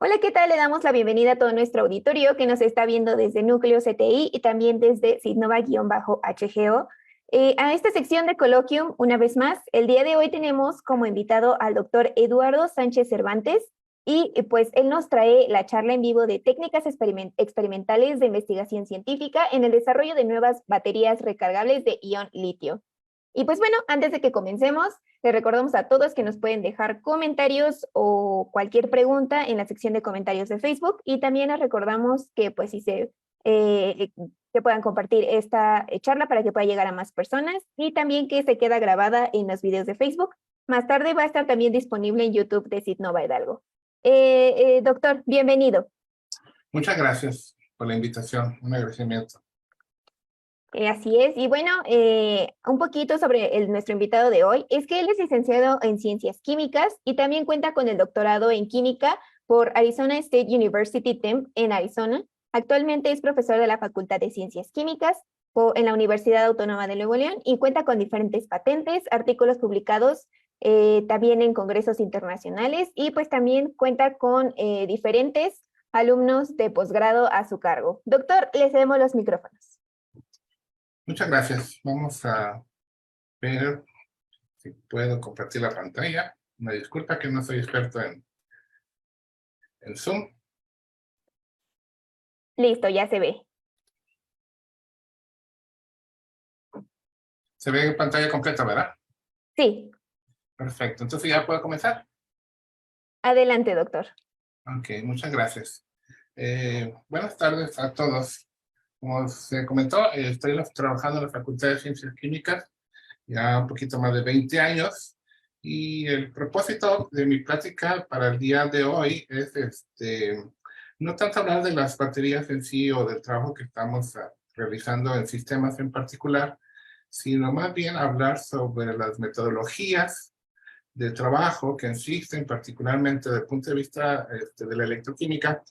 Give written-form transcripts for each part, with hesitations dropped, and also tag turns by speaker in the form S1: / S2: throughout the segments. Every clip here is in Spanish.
S1: Hola, ¿qué tal? Le damos la bienvenida a todo nuestro auditorio que nos está viendo desde Núcleo CTI y también desde Sidnova-HGO. A esta sección de Coloquium, una vez más, el día de hoy tenemos como invitado al doctor Eduardo Sánchez Cervantes y pues él nos trae la charla en vivo de técnicas experimentales de investigación científica en el desarrollo de nuevas baterías recargables de ion litio. Y pues bueno, antes de que comencemos, les recordamos a todos que nos pueden dejar comentarios o cualquier pregunta en la sección de comentarios de Facebook y también les recordamos que pues si que puedan compartir esta charla para que pueda llegar a más personas y también que se queda grabada en los videos de Facebook. Más tarde va a estar también disponible en YouTube de Sidnova Hidalgo. Doctor, bienvenido.
S2: Muchas gracias por la invitación, un agradecimiento.
S1: Así es, y bueno, un poquito sobre nuestro invitado de hoy, es que él es licenciado en Ciencias Químicas y también cuenta con el doctorado en Química por Arizona State University Temp en Arizona. Actualmente es profesor de la Facultad de Ciencias Químicas en la Universidad Autónoma de Nuevo León y cuenta con diferentes patentes, artículos publicados también en congresos internacionales y pues también cuenta con diferentes alumnos de posgrado a su cargo. Doctor, le cedemos los micrófonos.
S2: Muchas gracias. Vamos a ver si puedo compartir la pantalla. Me disculpa que no soy experto en Zoom.
S1: Listo, ya se ve.
S2: Se ve pantalla completa, ¿verdad?
S1: Sí.
S2: Perfecto. Entonces ya puedo comenzar.
S1: Adelante, doctor.
S2: Ok, muchas gracias. Buenas tardes a todos. Como se comentó, estoy trabajando en la Facultad de Ciencias Químicas ya un poquito más de 20 años y el propósito de mi plática para el día de hoy es no tanto hablar de las baterías en sí o del trabajo que estamos realizando en sistemas en particular, sino más bien hablar sobre las metodologías de trabajo que existen, particularmente desde el punto de vista de la electroquímica,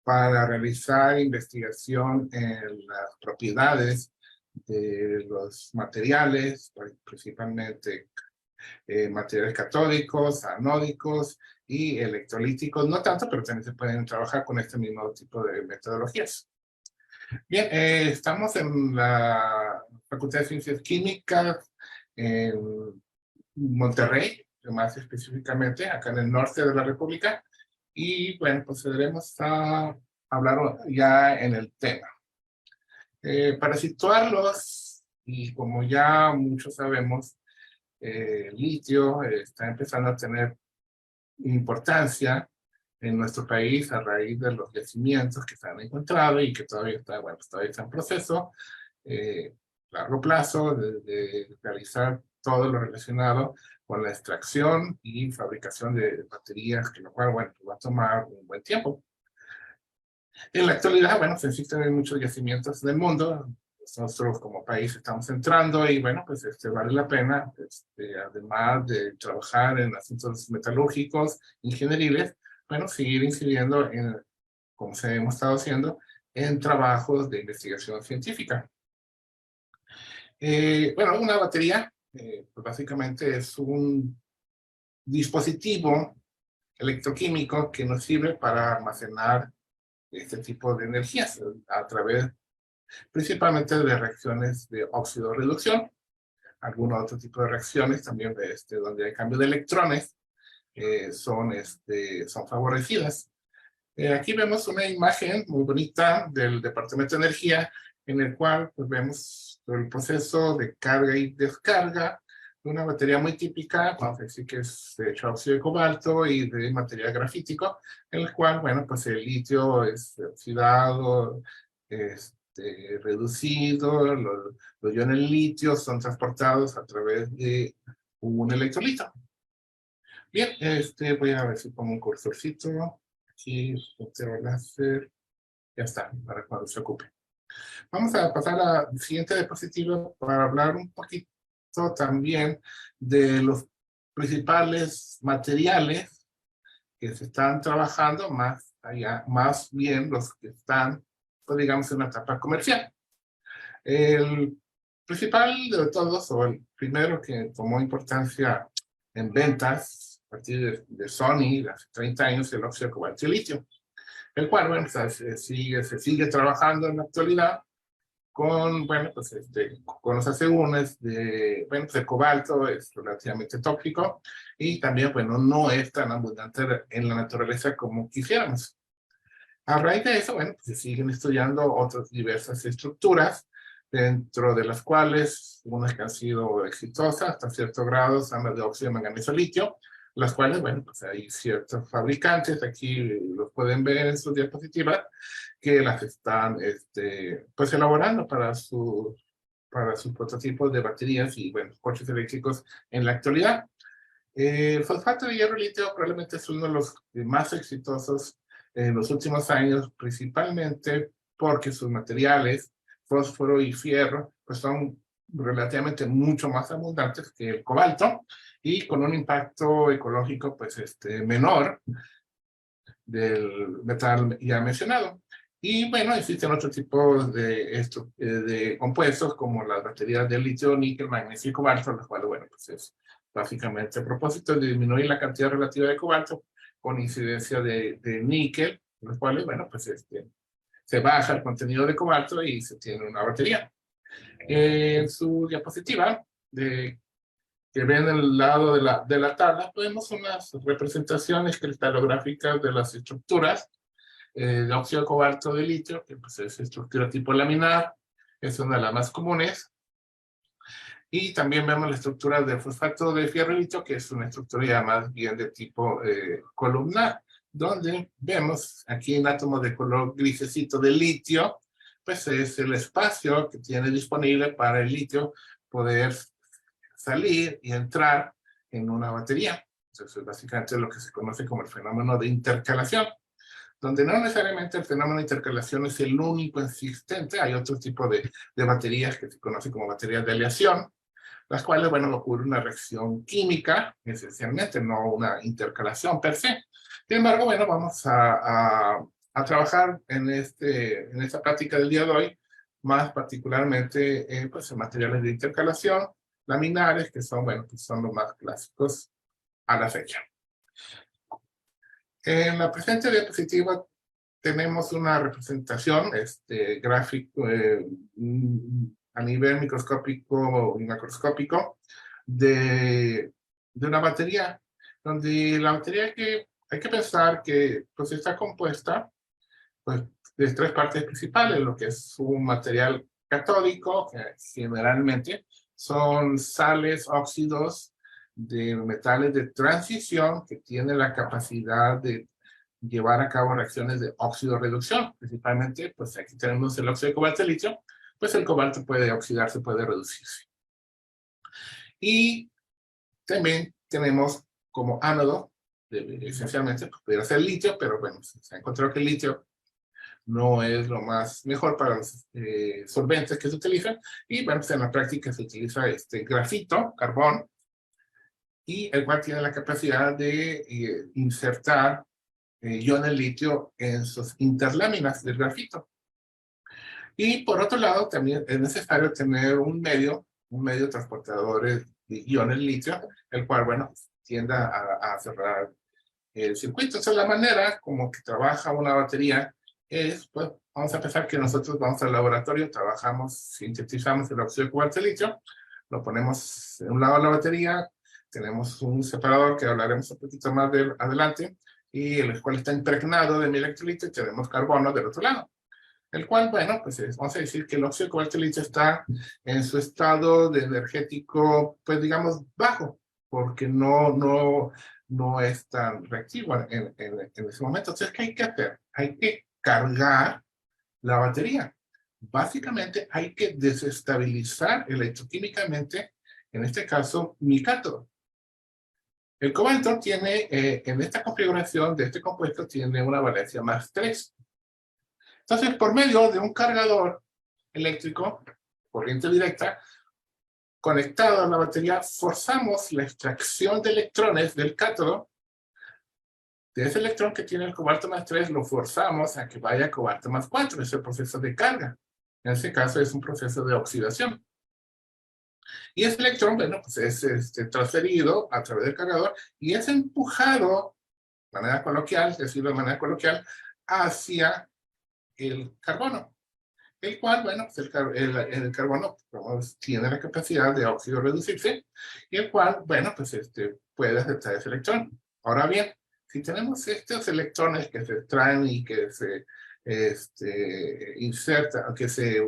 S2: para realizar investigación en las propiedades de los materiales, principalmente materiales catódicos, anódicos y electrolíticos, no tanto, pero también se pueden trabajar con este mismo tipo de metodologías. Bien, estamos en la Facultad de Ciencias Químicas en Monterrey, más específicamente, acá en el norte de la República, y bueno, procederemos a hablar ya en el tema. Para situarlos, y como ya muchos sabemos, el litio está empezando a tener importancia en nuestro país a raíz de los yacimientos que se han encontrado y que todavía está, bueno, pues todavía está en proceso, largo plazo, de realizar todo lo relacionado con la extracción y fabricación de baterías, que lo cual, bueno, va a tomar un buen tiempo. En la actualidad, bueno, pues existen muchos yacimientos del mundo. Nosotros como país estamos entrando y bueno, pues vale la pena, además de trabajar en asuntos metalúrgicos, ingenieriles, bueno, seguir incidiendo en, como se hemos estado haciendo, en trabajos de investigación científica. Bueno, una batería, pues básicamente es un dispositivo electroquímico que nos sirve para almacenar este tipo de energías a través principalmente de reacciones de óxido-reducción, algún otro tipo de reacciones también donde hay cambio de electrones son favorecidas. Aquí vemos una imagen muy bonita del Departamento de Energía en el cual pues, vemos el proceso de carga y descarga de una batería muy típica, vamos a decir que es de hecho óxido de cobalto y de material grafítico, en el cual, bueno, pues el litio es oxidado, reducido, los iones litio son transportados a través de un electrolito. Bien, voy a ver si pongo un cursorcito. Aquí, puntero láser. Ya está, para cuando se ocupe. Vamos a pasar a la siguiente diapositiva para hablar un poquito también de los principales materiales que se están trabajando más allá, más bien los que están, pues digamos, en una etapa comercial. El principal de todos, o el primero que tomó importancia en ventas partir de Sony, hace 30 años, el óxido de cobalto y litio, el cual, bueno, se sigue trabajando en la actualidad con, bueno, pues con los asegúnes de, bueno, pues el cobalto es relativamente tóxico y también, bueno, no es tan abundante en la naturaleza como quisiéramos. A raíz de eso, bueno, pues se siguen estudiando otras diversas estructuras, dentro de las cuales unas que han sido exitosas hasta cierto grado son las de óxido de manganeso litio, las cuales, bueno, pues hay ciertos fabricantes, aquí los pueden ver en sus diapositivas, que las están, pues elaborando para sus prototipos de baterías y, bueno, coches eléctricos en la actualidad. El fosfato de hierro litio probablemente es uno de los más exitosos en los últimos años, principalmente porque sus materiales, fósforo y fierro, pues son relativamente mucho más abundantes que el cobalto y con un impacto ecológico pues menor del metal ya mencionado. Y bueno, existen otros tipos de compuestos como las baterías de litio, níquel, magnesio y cobalto, los cuales, bueno, pues es básicamente a propósito de disminuir la cantidad relativa de cobalto con incidencia de níquel, los cuales, bueno, pues se baja el contenido de cobalto y se tiene una batería. En su diapositiva, que ven en el lado de la tabla, vemos unas representaciones cristalográficas de las estructuras de óxido de cobalto de litio, que pues es estructura tipo laminar, es una de las más comunes. Y también vemos la estructura de fosfato de fierro y litio, que es una estructura ya más bien de tipo columnar, donde vemos aquí un átomo de color grisecito de litio, pues es el espacio que tiene disponible para el litio poder salir y entrar en una batería. Entonces, básicamente es lo que se conoce como el fenómeno de intercalación, donde no necesariamente el fenómeno de intercalación es el único existente. Hay otro tipo de baterías que se conoce como baterías de aleación, las cuales, bueno, ocurre una reacción química, esencialmente, no una intercalación per se. Sin embargo, bueno, vamos a trabajar en esta práctica del día de hoy, más particularmente pues, en materiales de intercalación, laminares, que son, bueno, pues son los más clásicos a la fecha. En la presente diapositiva tenemos una representación gráfico a nivel microscópico y macroscópico de una batería, donde la batería hay que pensar que pues, está compuesta pues, de tres partes principales, lo que es un material catódico, que generalmente son sales, óxidos de metales de transición que tienen la capacidad de llevar a cabo reacciones de óxido-reducción. Principalmente, pues aquí tenemos el óxido de cobalto y litio, pues el cobalto puede oxidarse, puede reducirse. Y también tenemos como ánodo, esencialmente, pues pudiera ser litio, pero bueno, se ha encontrado que el litio no es lo más mejor para los solventes que se utilizan, y bueno, pues en la práctica se utiliza grafito, carbón, y el cual tiene la capacidad de insertar iones litio en sus interláminas del grafito. Y por otro lado, también es necesario tener un medio transportador de iones litio, el cual, bueno, tiende a cerrar el circuito. Esa es la manera como que trabaja una batería. Pues, vamos a pensar que nosotros vamos al laboratorio, trabajamos, sintetizamos el óxido de cobalto y litio, lo ponemos en un lado de la batería, tenemos un separador que hablaremos un poquito más adelante, y el cual está impregnado de mi electrolito, y tenemos carbono del otro lado. El cual, bueno, pues vamos a decir que el óxido de cobalto y litio está en su estado de energético, pues digamos, bajo, porque no es tan reactivo en ese momento. Entonces, ¿qué hay que hacer? Hay que cargar la batería. Básicamente, hay que desestabilizar electroquímicamente, en este caso, mi cátodo. El cobalto tiene, en esta configuración de este compuesto, tiene una valencia más 3. Entonces, por medio de un cargador eléctrico, corriente directa, conectado a la batería, forzamos la extracción de electrones del cátodo. De ese electrón que tiene el cobalto más 3, lo forzamos a que vaya a cobalto más 4. Es el proceso de carga. En este caso es un proceso de oxidación. Y ese electrón, bueno, pues es transferido a través del cargador y es empujado, de manera coloquial, decirlo de manera coloquial, hacia el carbono. El cual, bueno, pues el carbono pues, tiene la capacidad de óxido reducirse, y el cual, bueno, pues puede aceptar ese electrón. Ahora bien, si tenemos estos electrones que se extraen y que se insertan, que se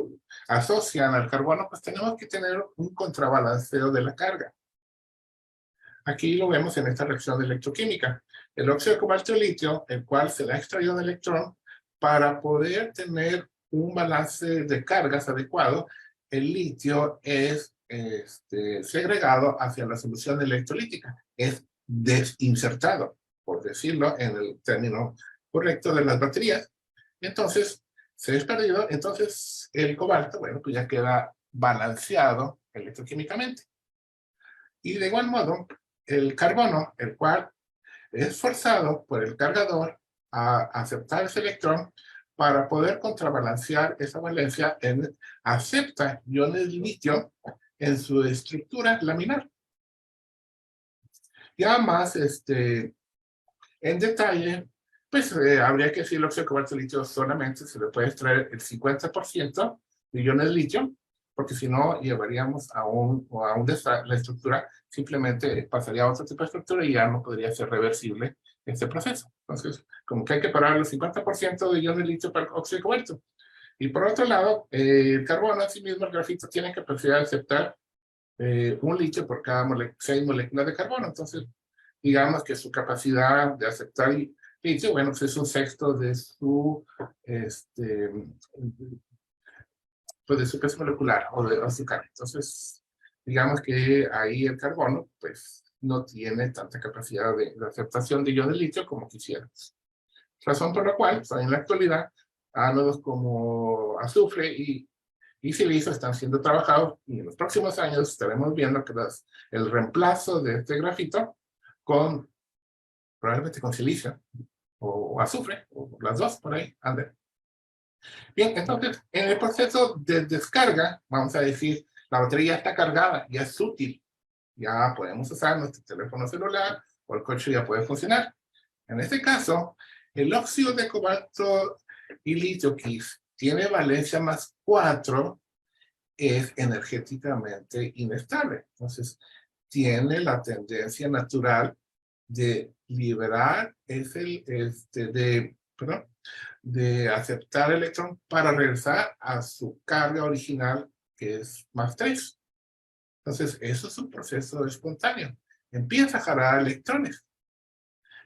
S2: asocian al carbono, pues tenemos que tener un contrabalanceo de la carga. Aquí lo vemos en esta reacción de electroquímica. El óxido de cobalto y litio, el cual se le ha extraído un electrón para poder tener un balance de cargas adecuado. El litio es segregado hacia la solución electrolítica, es desinsertado, por decirlo en el término correcto de las baterías. Entonces, se es perdido, entonces el cobalto, bueno, pues ya queda balanceado electroquímicamente. Y de igual modo, el carbono, el cual es forzado por el cargador a aceptar ese electrón para poder contrabalancear esa valencia, acepta iones de litio en su estructura laminar. Ya más en detalle, pues habría que decir el óxido de cobalto y litio solamente se le puede extraer el 50% de iones de litio, porque si no llevaríamos a la estructura, simplemente pasaría a otro tipo de estructura y ya no podría ser reversible este proceso. Entonces, como que hay que parar el 50% de iones de litio para el óxido de cobalto. Y por otro lado, el carbono en sí mismo, el grafito, tiene capacidad de aceptar un litio por cada 6 moléculas de carbono. Entonces, digamos que su capacidad de aceptar litio, bueno, pues es un sexto de su, pues de su peso molecular o de azúcar. Entonces, digamos que ahí el carbono, pues, no tiene tanta capacidad de aceptación de iones de litio como quisiéramos. Razón por la cual, pues, en la actualidad, ánodos como azufre y silicio están siendo trabajados, y en los próximos años estaremos viendo que el reemplazo de este grafito probablemente con silicio o azufre, o las dos por ahí, anden. Bien, entonces, en el proceso de descarga, vamos a decir, la batería está cargada, ya es útil, ya podemos usar nuestro teléfono celular o el coche ya puede funcionar. En este caso, el óxido de cobalto y litio, que tiene valencia más 4, es energéticamente inestable. Entonces, tiene la tendencia natural de liberar de aceptar el electrón para regresar a su carga original, que es más 3. Entonces, eso es un proceso espontáneo. Empieza a jalar electrones.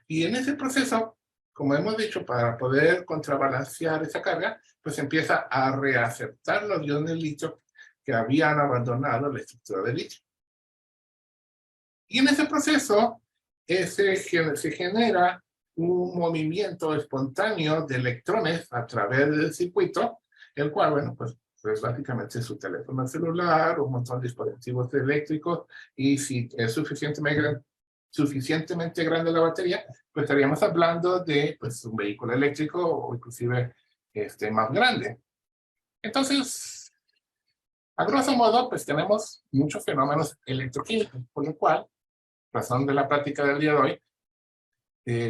S2: Y en ese proceso, como hemos dicho, para poder contrabalancear esa carga, pues empieza a reaceptar los iones de litio que habían abandonado la estructura del litio. Y en ese proceso se genera un movimiento espontáneo de electrones a través del circuito, el cual, bueno, pues básicamente su teléfono celular, un montón de dispositivos eléctricos, y si es suficientemente grande la batería, pues estaríamos hablando de pues, un vehículo eléctrico o inclusive más grande. Entonces, a grosso modo, pues tenemos muchos fenómenos electroquímicos, por lo cual, razón de la práctica del día de hoy,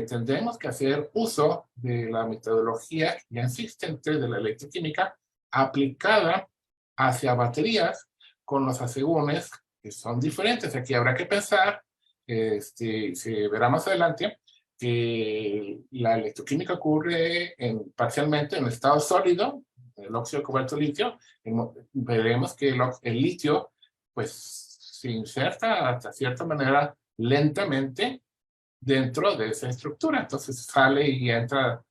S2: tendremos que hacer uso de la metodología ya existente de la electroquímica aplicada hacia baterías con los asegúnes que son diferentes. Aquí habrá que pensar, se verá más adelante, que la electroquímica ocurre parcialmente en estado sólido, el óxido de cobalto litio. Veremos que el litio pues se inserta hasta cierta manera lentamente dentro de esa estructura. Entonces sale y entra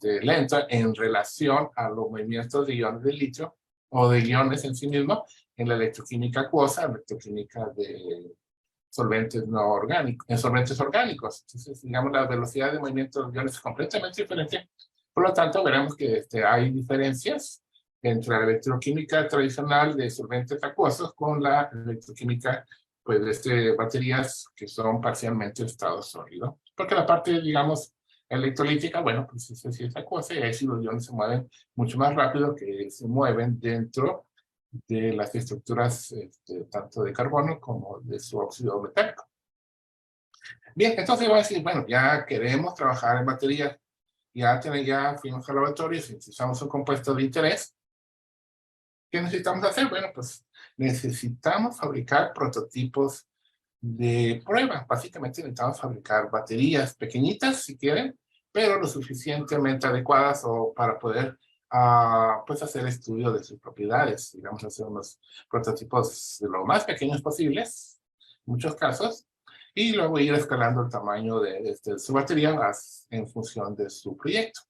S2: lento en relación a los movimientos de iones de litio o de iones en sí mismo en la electroquímica acuosa, electroquímica de solventes no orgánicos, en solventes orgánicos. Entonces, digamos, la velocidad de movimiento de iones es completamente diferente. Por lo tanto, veremos que hay diferencias entre la electroquímica tradicional de solventes acuosos con la electroquímica pues, de baterías que son parcialmente estado sólido. Porque la parte, digamos, electrolítica, bueno, pues sí es acuosa, y ahí sí los iones se mueven mucho más rápido que se mueven dentro de las estructuras tanto de carbono como de su óxido metálico. Bien, entonces voy a decir, bueno, ya queremos trabajar en baterías, ya fuimos al laboratorio, si usamos un compuesto de interés, ¿qué necesitamos hacer? Bueno, pues necesitamos fabricar prototipos de prueba. Básicamente necesitamos fabricar baterías pequeñitas, si quieren, pero lo suficientemente adecuadas o para poder pues hacer estudio de sus propiedades. Digamos, hacer unos prototipos de lo más pequeños posibles, en muchos casos, y luego ir escalando el tamaño de su batería en función de su proyecto.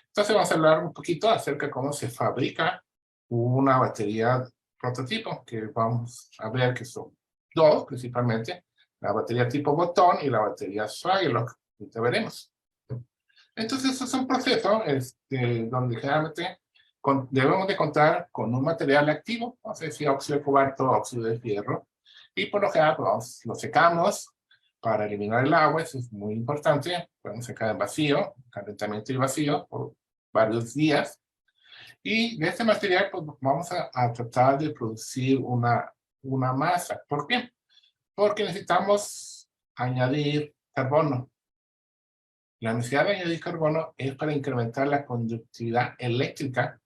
S2: Entonces vamos a hablar un poquito acerca de cómo se fabrica una batería prototipo, que vamos a ver que son dos principalmente, la batería tipo botón y la batería Swagelok, ahorita veremos. Entonces, eso es un proceso donde generalmente debemos de contar con un material activo, no sé si óxido de cobalto o óxido de fierro, y por lo general pues, lo secamos para eliminar el agua, eso es muy importante, podemos secar en vacío, calentamiento y vacío por varios días, y de este material pues vamos a tratar de producir una masa. ¿Por qué? Porque necesitamos añadir carbono. La necesidad de añadir carbono es para incrementar la conductividad eléctrica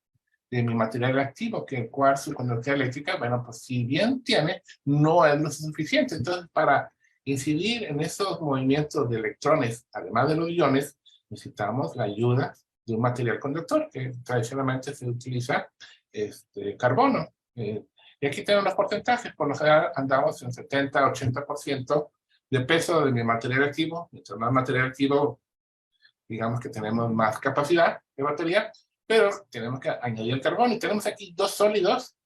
S2: de mi material activo, que el cual su conductividad eléctrica, bueno, pues si bien tiene, no es lo suficiente. Entonces, para incidir en esos movimientos de electrones, además de los iones, necesitamos la ayuda de un material conductor, que tradicionalmente se utiliza carbono. Y aquí tenemos los porcentajes, por lo general andamos en 70-80% de peso de mi material activo. Mientras más material activo, digamos que tenemos más capacidad de batería, pero tenemos que añadir el carbón. Y tenemos aquí dos sólidos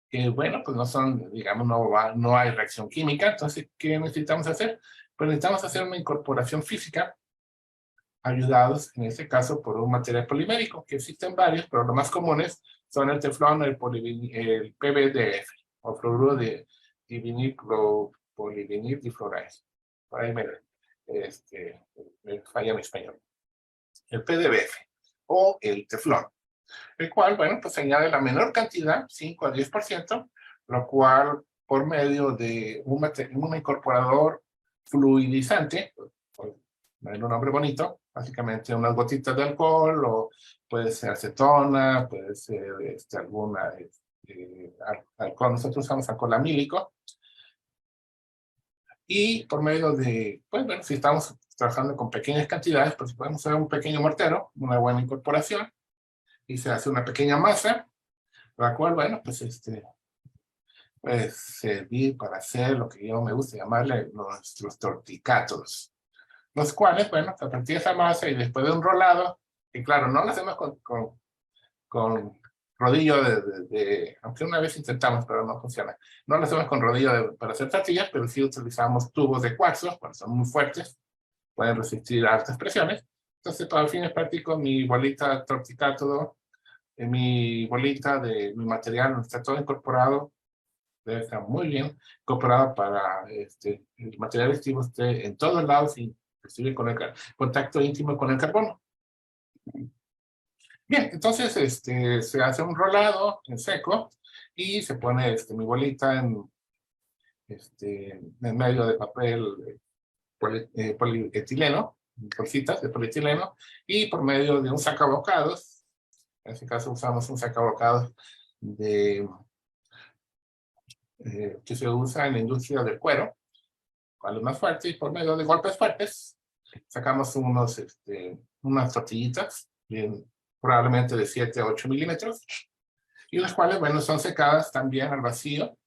S2: que, bueno, pues no son, digamos, no hay reacción química. Entonces, ¿qué necesitamos hacer? Pues necesitamos hacer una incorporación física, ayudados en este caso por un material polimérico, que existen varios, pero los más comunes son el teflón, el PVDF, o fluoruro de divinil polivinil difluoride. Por ahí me falla mi español. El PDBF o el teflón, el cual, bueno, pues añade la menor cantidad, 5 a 10%, lo cual por medio de un incorporador fluidizante, por darle un nombre bonito, básicamente unas gotitas de alcohol, o puede ser acetona, puede ser alguna alcohol, nosotros usamos alcohol amílico, y por medio de, pues bueno, si estamos trabajando con pequeñas cantidades, pues podemos hacer un pequeño mortero, una buena incorporación, y se hace una pequeña masa, la cual, bueno, pues puede servir para hacer lo que yo me gusta llamarle nuestros torticátodos, los cuales, bueno, a partir de esa masa y después de un rolado, y claro, no lo hacemos con rodillo aunque una vez intentamos, pero no funciona. No lo hacemos con rodillo para hacer tortillas, pero sí utilizamos tubos de cuarzo, cuando son muy fuertes, pueden resistir altas presiones. Entonces, para fines prácticos, mi bolita torticátodo, mi bolita de mi material está todo incorporado, debe estar muy bien incorporado para el material activo esté en todos lados, inclusive con el contacto íntimo con el carbono. Bien, entonces se hace un rolado en seco y se pone mi bolita en medio de papel polietileno, bolsitas de polietileno, y por medio de un sacabocados, en este caso usamos un sacabocados que se usa en la industria del cuero, cual es más fuerte, y por medio de golpes fuertes sacamos unas tortillitas, probablemente de 7 a 8 milímetros, y las cuales, bueno, son secadas también al vacío,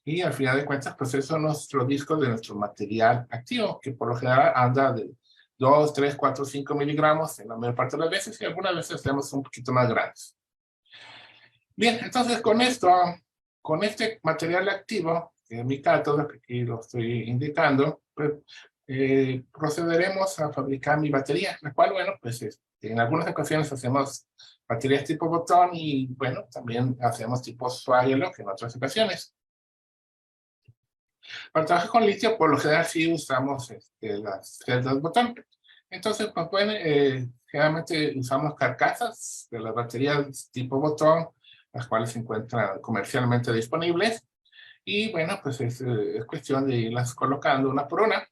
S2: y al final de cuentas, pues esos son nuestros discos de nuestro material activo, que por lo general anda de 2, 3, 4, 5 miligramos en la mayor parte de las veces, y algunas veces tenemos un poquito más grandes. Bien, entonces con este material activo, en mi cátodo, que aquí lo estoy indicando, pues procederemos a fabricar mi batería, la cual, bueno, pues en algunas ocasiones hacemos baterías tipo botón y, bueno, también hacemos tipo Swagelok en otras ocasiones. Para trabajar con litio, por lo general sí usamos las celdas botón. Entonces, pues, generalmente usamos carcasas de las baterías tipo botón las cuales se encuentran comercialmente disponibles. Y bueno, pues es cuestión de irlas colocando una por una.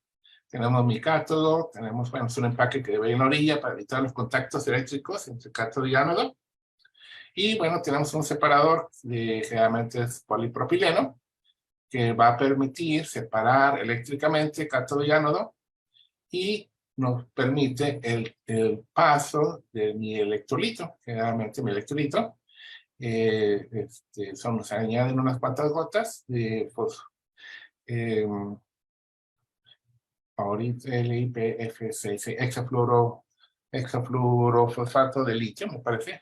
S2: Tenemos mi cátodo, tenemos, bueno, es un empaque que debe ir en la orilla para evitar los contactos eléctricos entre cátodo y ánodo. Y bueno, tenemos un separador, generalmente es polipropileno, que va a permitir separar eléctricamente cátodo y ánodo y nos permite el paso de mi electrolito. Generalmente mi electrolito se añaden unas cuantas gotas de ahorita LiPF6, hexafluorofosfato de litio, me parece,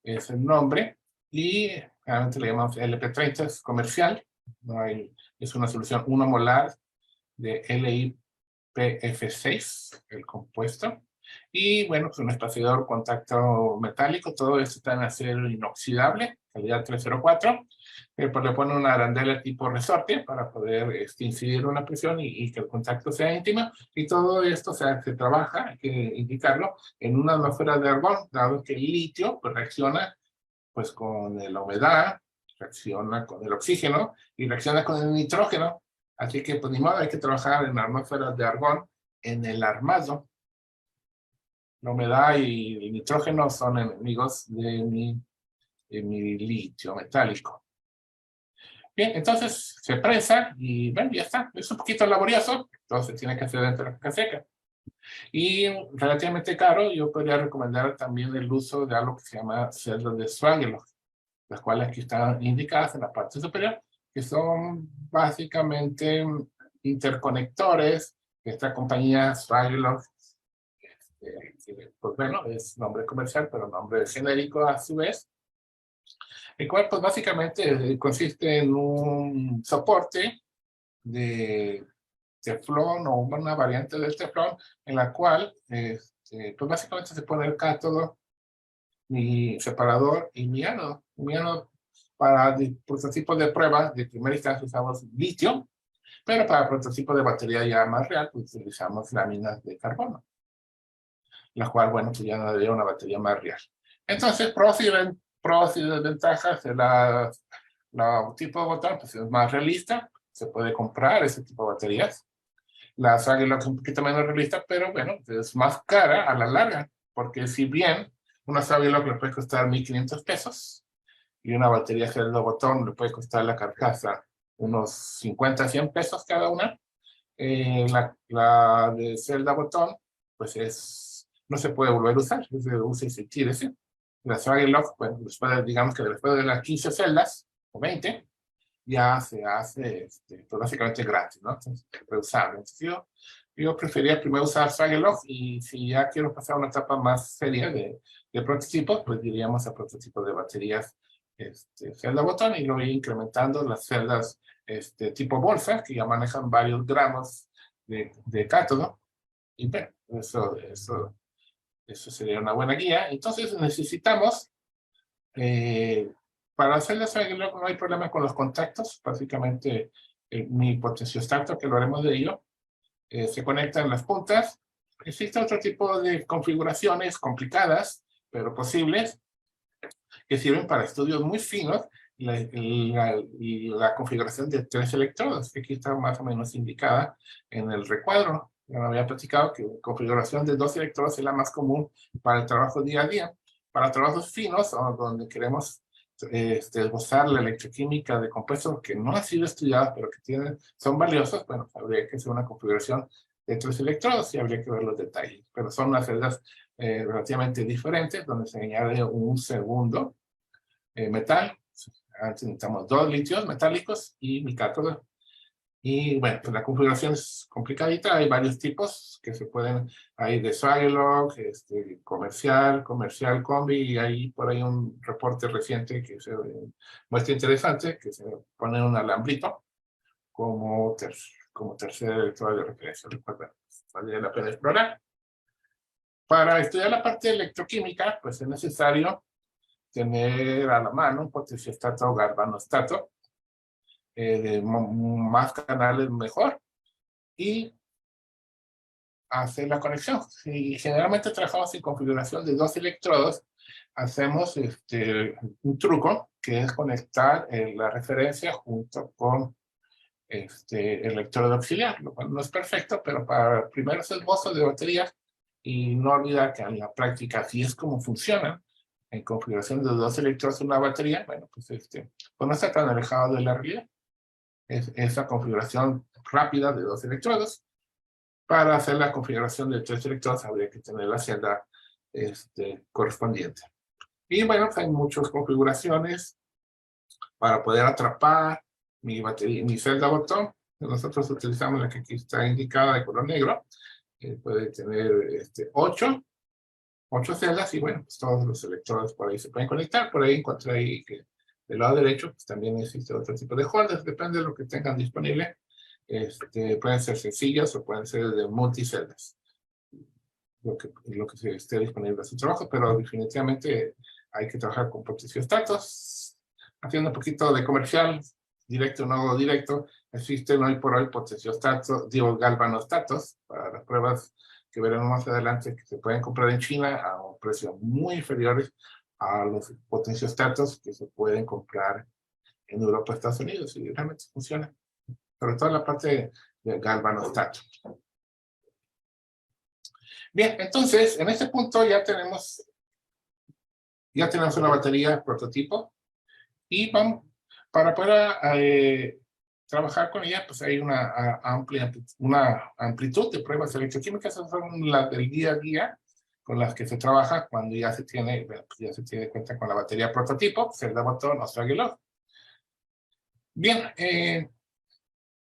S2: es el nombre, y realmente le llamamos LP30, es comercial, no hay, es una solución 1 molar de LiPF6, el compuesto, y bueno, pues un espaciador contacto metálico, todo esto está en acero inoxidable, calidad 304, pues le pone una arandela tipo resorte para poder incidir una presión y que el contacto sea íntimo, y todo esto se trabaja, hay que indicarlo, en una atmósfera de argón, dado que el litio pues, reacciona pues, con la humedad, reacciona con el oxígeno y reacciona con el nitrógeno, así que pues ni modo, hay que trabajar en atmósferas de argón en el armado. La humedad y el nitrógeno son enemigos de mi litio metálico. Bien, entonces se presa y bueno, ya está. Es un poquito laborioso, entonces tiene que hacer dentro de la caja seca. Y relativamente caro, yo podría recomendar también el uso de algo que se llama celdas de Swagelok, las cuales aquí están indicadas en la parte superior, que son básicamente interconectores de esta compañía Swagelok. Pues bueno, es nombre comercial, pero nombre genérico a su vez. El cual, pues básicamente consiste en un soporte de teflón o una variante del teflón en la cual, pues básicamente se pone el cátodo, mi separador y mi ánodo. Mi ánodo para prototipos de prueba de primera instancia usamos litio, pero para prototipos de batería ya más real, pues utilizamos láminas de carbono, la cual, bueno, pues ya nos daría una batería más real. Entonces, pros y desventajas, la tipo de botón pues es más realista, se puede comprar ese tipo de baterías. La Swagelok es un poquito menos realista, pero bueno, es más cara a la larga, porque si bien una Swagelok le puede costar 1,500 pesos y una batería gel de botón le puede costar la carcasa unos 50, 100 pesos cada una, la de celda botón, pues no se puede volver a usar, se usa y se tira, ¿sí? La Swagelok, pues digamos que después de las 15 celdas, o 20, ya se hace pues básicamente gratis, ¿no? Entonces, reusable. Entonces, yo prefería primero usar Swagelok y si ya quiero pasar a una etapa más seria de prototipos, pues diríamos a prototipos de baterías celda botón y luego ir incrementando las celdas tipo bolsa, que ya manejan varios gramos de cátodo. Y bueno, eso sería una buena guía. Entonces necesitamos, para hacer la Swagelok no hay problema con los contactos. Básicamente mi potenciostato, que lo haremos de ello, se conecta en las puntas. Existe otro tipo de configuraciones complicadas, pero posibles, que sirven para estudios muy finos. La configuración de 3 electrodos, que aquí está más o menos indicada en el recuadro. Ya me había platicado que la configuración de 2 electrodos es la más común para el trabajo día a día. Para trabajos finos, o donde queremos esbozar la electroquímica de compuestos que no han sido estudiados, pero que son valiosos, bueno, habría que hacer una configuración de 3 electrodos y habría que ver los detalles. Pero son unas celdas relativamente diferentes, donde se añade un segundo metal. Antes necesitamos 2 litios metálicos y mi cátodo. Y bueno, pues la configuración es complicadita, hay varios tipos que se pueden, hay de Swagelok, comercial combi, y hay por ahí un reporte reciente que se muestra interesante, que se pone un alambrito como tercer electrodo de referencia, lo cual, bueno, vale la pena explorar. Para estudiar la parte de electroquímica, pues es necesario tener a la mano un potenciostato o galvanostato, de más canales mejor, y hacer la conexión. Si generalmente trabajamos en configuración de 2 electrodos, hacemos un truco, que es conectar la referencia junto con el electrodo auxiliar, lo cual no es perfecto, pero para primeros esbozos de batería, y no olvidar que en la práctica así es como funciona, en configuración de 2 electrodos en una batería, bueno, pues no está tan alejado de la realidad. Es esa configuración rápida de 2 electrodos. Para hacer la configuración de 3 electrodos habría que tener la celda correspondiente. Y bueno, pues hay muchas configuraciones para poder atrapar mi batería, mi celda botón. Nosotros utilizamos la que aquí está indicada de color negro. Puede tener 8 celdas y bueno, pues todos los electrodos por ahí se pueden conectar. Por ahí encontré ahí que del lado derecho pues también existe otro tipo de holders, depende de lo que tengan disponible. Pueden ser sencillas o pueden ser de multiceldas, lo que se esté disponible a su trabajo, pero definitivamente hay que trabajar con potenciostatos. Haciendo un poquito de comercial, directo o no directo, existen hoy por hoy potenciostatos, galvanostatos, para las pruebas que veremos más adelante, que se pueden comprar en China a un precio muy inferior a los potenciostatos que se pueden comprar en Europa y Estados Unidos, y realmente funciona. Sobre todo la parte de galvanostato. Bien, entonces, en este punto ya tenemos una batería prototipo, y para poder trabajar con ella, pues hay una amplitud de pruebas electroquímicas. Esas son las del día a día con las que se trabaja cuando ya se tiene, bueno, pues ya se tiene cuenta con la batería prototipo, celda botón o Stragilov. Bien,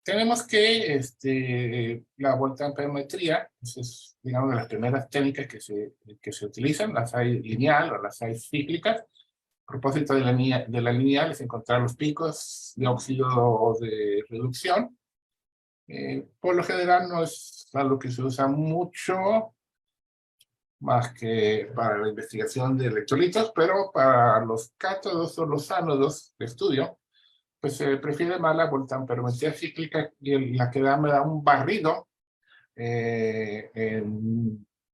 S2: tenemos que la voltamperometría, pues es, digamos, de las primeras técnicas que se utilizan. Las hay lineal o las hay cíclicas. El propósito de la lineal es encontrar los picos de óxido o de reducción. Por lo general no es algo que se usa mucho, más que para la investigación de electrolitos, pero para los cátodos o los ánodos de estudio, pues se prefiere más la voltamperometría cíclica, y la que me da un barrido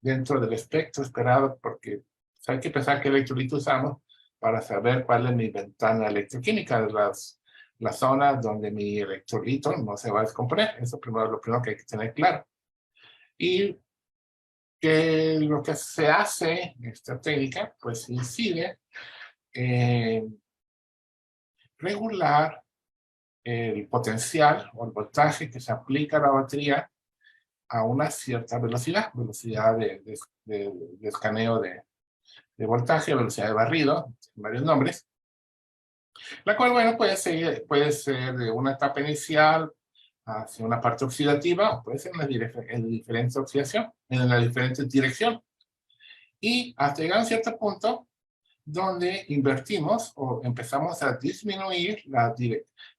S2: dentro del espectro esperado, porque pues, hay que pensar qué electrolito usamos para saber cuál es mi ventana electroquímica, de la zona donde mi electrolito no se va a descomponer. Eso primero, lo primero que hay que tener claro. Y que lo que se hace en esta técnica, pues incide en regular el potencial o el voltaje que se aplica a la batería a una cierta velocidad de escaneo de voltaje, velocidad de barrido, varios nombres, la cual, bueno, puede ser de una etapa inicial hacia una parte oxidativa, o puede ser en diferente oxidación, en la diferente dirección, y hasta llegar a un cierto punto donde invertimos o empezamos a disminuir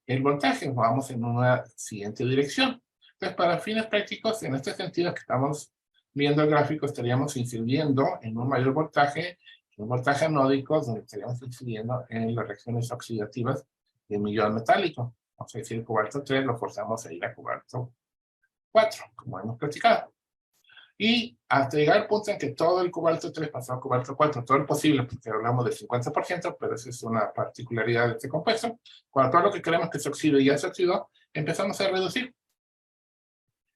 S2: el voltaje, vamos en una siguiente dirección. Entonces, para fines prácticos, en este sentido que estamos viendo el gráfico, estaríamos incidiendo en un mayor voltaje, un voltaje anódico, donde estaríamos incidiendo en las reacciones oxidativas de millón metálico. Vamos a decir, cobalto 3 lo forzamos a ir a cobalto 4, como hemos platicado. Y hasta llegar al punto en que todo el cobalto 3 pasó a cobalto 4, todo el posible, porque hablamos del 50%, pero esa es una particularidad de este compuesto. Cuando todo lo que queremos que se oxide ya se oxidó, empezamos a reducir.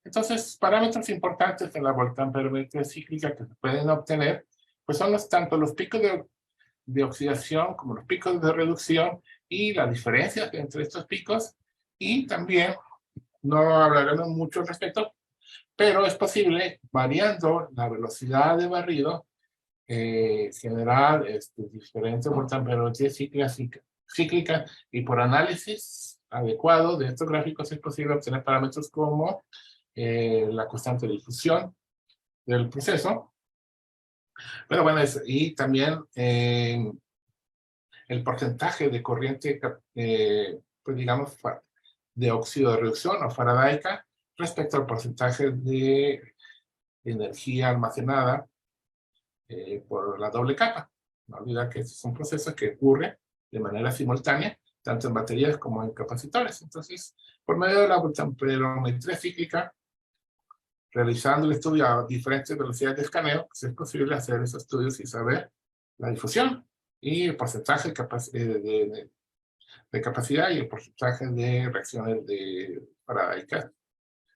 S2: Entonces, parámetros importantes de la voltamperometría cíclica que se pueden obtener, pues son tanto los picos de oxidación como los picos de reducción y las diferencias entre estos picos. Y también, no hablaremos mucho al respecto, pero es variando la velocidad de barrido, generar diferentes voltamperometrías cíclicas, y por análisis adecuado de estos gráficos es posible obtener parámetros como la constante de difusión del proceso, pero bueno, y también el porcentaje de corriente, pues digamos, de óxido de reducción o faradaica respecto al porcentaje de energía almacenada por la doble capa. No olvidar que este es un proceso que ocurre de manera simultánea, tanto en baterías como en capacitores. Entonces, por medio de la voltamperometría cíclica, realizando el estudio a diferentes velocidades de escaneo, pues es posible hacer esos estudios y saber la difusión y el porcentaje de capacidad y el porcentaje de reacciones paraicas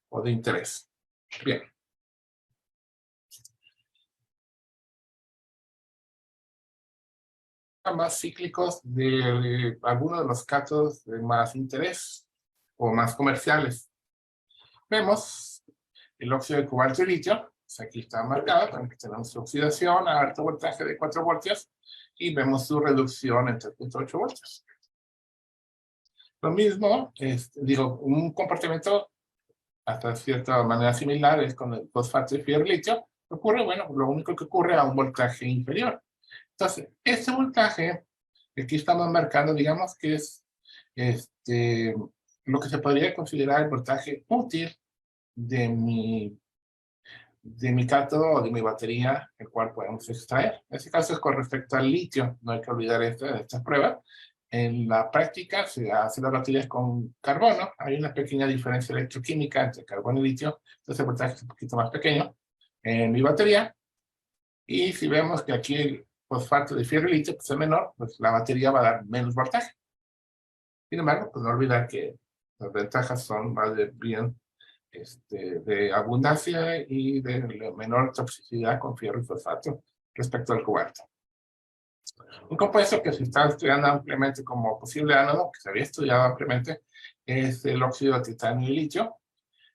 S2: o de interés. Bien. Más cíclicos de algunos de los cátodos de más interés o más comerciales. Vemos el óxido de cobalto y litio, pues aquí está marcado, también tenemos su oxidación a alto voltaje de 4 voltios y vemos su reducción en 3.8 voltios. Lo mismo, digo, un comportamiento hasta cierta manera similar es con el fosfato de fierro-litio. Ocurre, bueno, lo único que ocurre a un voltaje inferior. Entonces, este voltaje, aquí estamos marcando, digamos que es lo que se podría considerar el voltaje útil de mi cátodo o de mi batería, el cual podemos extraer. En este caso es con respecto al litio, no hay que olvidar estas pruebas. En la práctica se hacen las baterías con carbono, hay una pequeña diferencia electroquímica entre carbono y litio, entonces el voltaje es un poquito más pequeño en mi batería. Y si vemos que aquí el fosfato de fierro y litio pues es menor, pues la batería va a dar menos voltaje. Sin embargo, pues no olvidar que las ventajas son más bien de abundancia y de menor toxicidad con fierro y fosfato respecto al cobalto. Un compuesto que se está estudiando ampliamente como posible ánodo, que se había estudiado ampliamente, es el óxido de titanio y litio,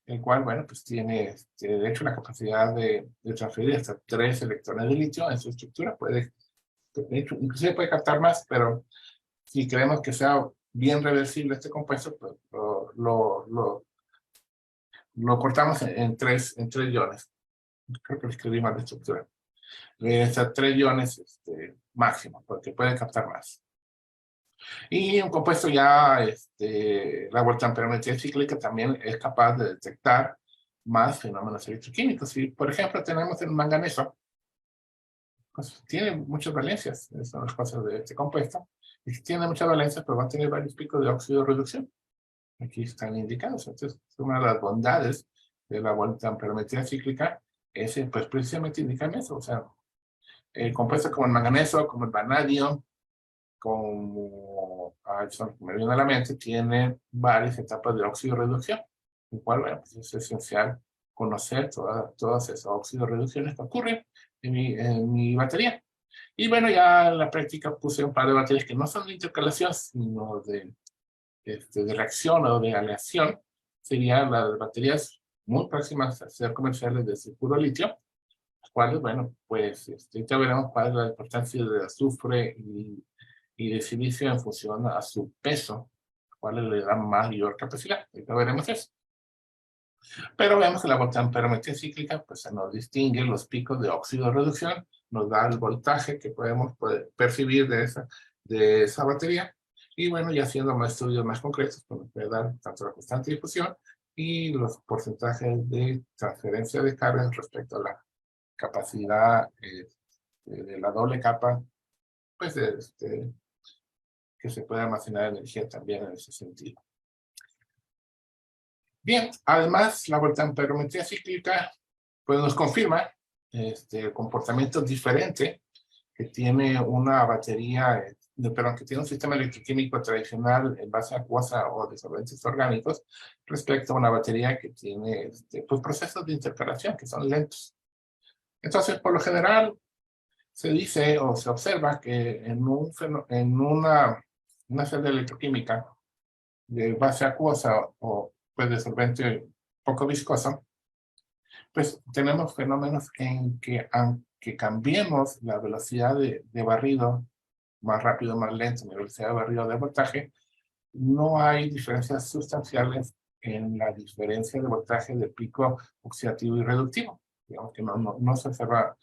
S2: el cual, bueno, pues tiene, de hecho, la capacidad de transferir hasta 3 electrones de litio en su estructura. Puede, de hecho, inclusive puede captar más, pero si queremos que sea bien reversible este compuesto, pues lo cortamos en tres iones. Creo que escribí mal la estructura. Hasta 3 iones máximo, porque pueden captar más. Y un compuesto ya, la voltamperometría cíclica también es capaz de detectar más fenómenos electroquímicos. Si, por ejemplo, tenemos el manganeso, pues tiene muchas valencias, son las cosas de este compuesto, y si tiene muchas valencias, pues va a tener varios picos de óxido de reducción. Aquí están indicados. Entonces, una de las bondades de la voltamperometría cíclica es, pues, precisamente indicar eso. O sea, compuestos como el manganeso, como el vanadio, como me viene a la mente, tiene varias etapas de óxido reducción, lo cual, bueno, pues es esencial conocer todas esas óxido reducciones que ocurren en mi batería. Y bueno, ya en la práctica puse un par de baterías que no son de intercalación, sino de reacción o de aleación. Serían las baterías muy próximas a ser comerciales de puro litio, las cuales, bueno, pues ya veremos cuál es la importancia de azufre y de silicio en función a su peso, cuál le da mayor capacidad. Ahorita veremos eso. Pero vemos que la voltamperometría cíclica pues nos distingue los picos de óxido de reducción, nos da el voltaje que podemos percibir de esa batería. Y bueno, ya haciendo más estudios más concretos, pues nos puede dar tanto la constante de difusión y los porcentajes de transferencia de carga respecto a la capacidad de la doble capa, pues que se puede almacenar energía también en ese sentido. Bien, además, la voltamperometría cíclica pues, nos confirma el comportamiento diferente que tiene una batería, perdón, que tiene un sistema electroquímico tradicional en base acuosa o de solventes orgánicos respecto a una batería que tiene pues, procesos de intercalación que son lentos. Entonces, por lo general, se dice o se observa que en una celda electroquímica de base acuosa o pues, de solvente poco viscoso, pues tenemos fenómenos en que aunque cambiemos la velocidad de barrido, más rápido, más lento, la velocidad de barrido de voltaje, no hay diferencias sustanciales en la diferencia de voltaje de pico oxidativo y reductivo. Digamos que no se observa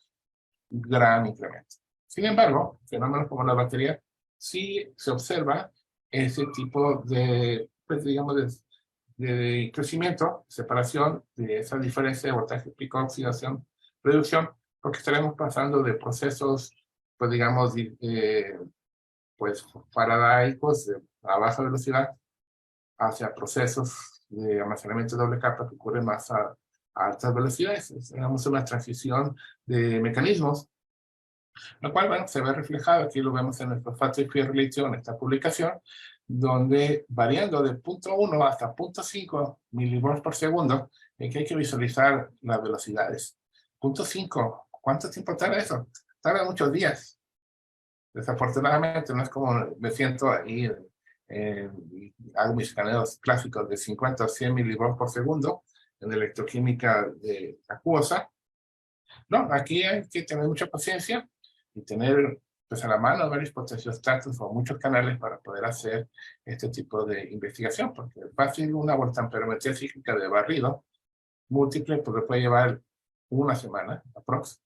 S2: gran incremento. Sin embargo, fenómenos como la batería, sí se observa ese tipo de, pues digamos, de crecimiento, separación de esa diferencia de voltaje, pico, oxidación, reducción, porque estaremos pasando de procesos, pues digamos, pues faradaicos a baja velocidad hacia procesos de almacenamiento de doble capa que ocurren más a a altas velocidades. Tenemos una transición de mecanismos, lo cual, bueno, se ve reflejado, aquí lo vemos en el fosfato de fierro litio en esta publicación, donde variando de 0.1 hasta 0.5 milivolts por segundo, que hay que visualizar las velocidades. 0.5, ¿cuánto tiempo tarda eso? Tarda muchos días. Desafortunadamente, no es como me siento ahí y hago mis escaneos clásicos de 50 o 100 milivolts por segundo en electroquímica de acuosa. No, aquí hay que tener mucha paciencia y tener pues a la mano varios potenciostatos o muchos canales para poder hacer este tipo de investigación, porque fácil una voltamperometría cíclica de barrido múltiple pues puede llevar una semana aprox.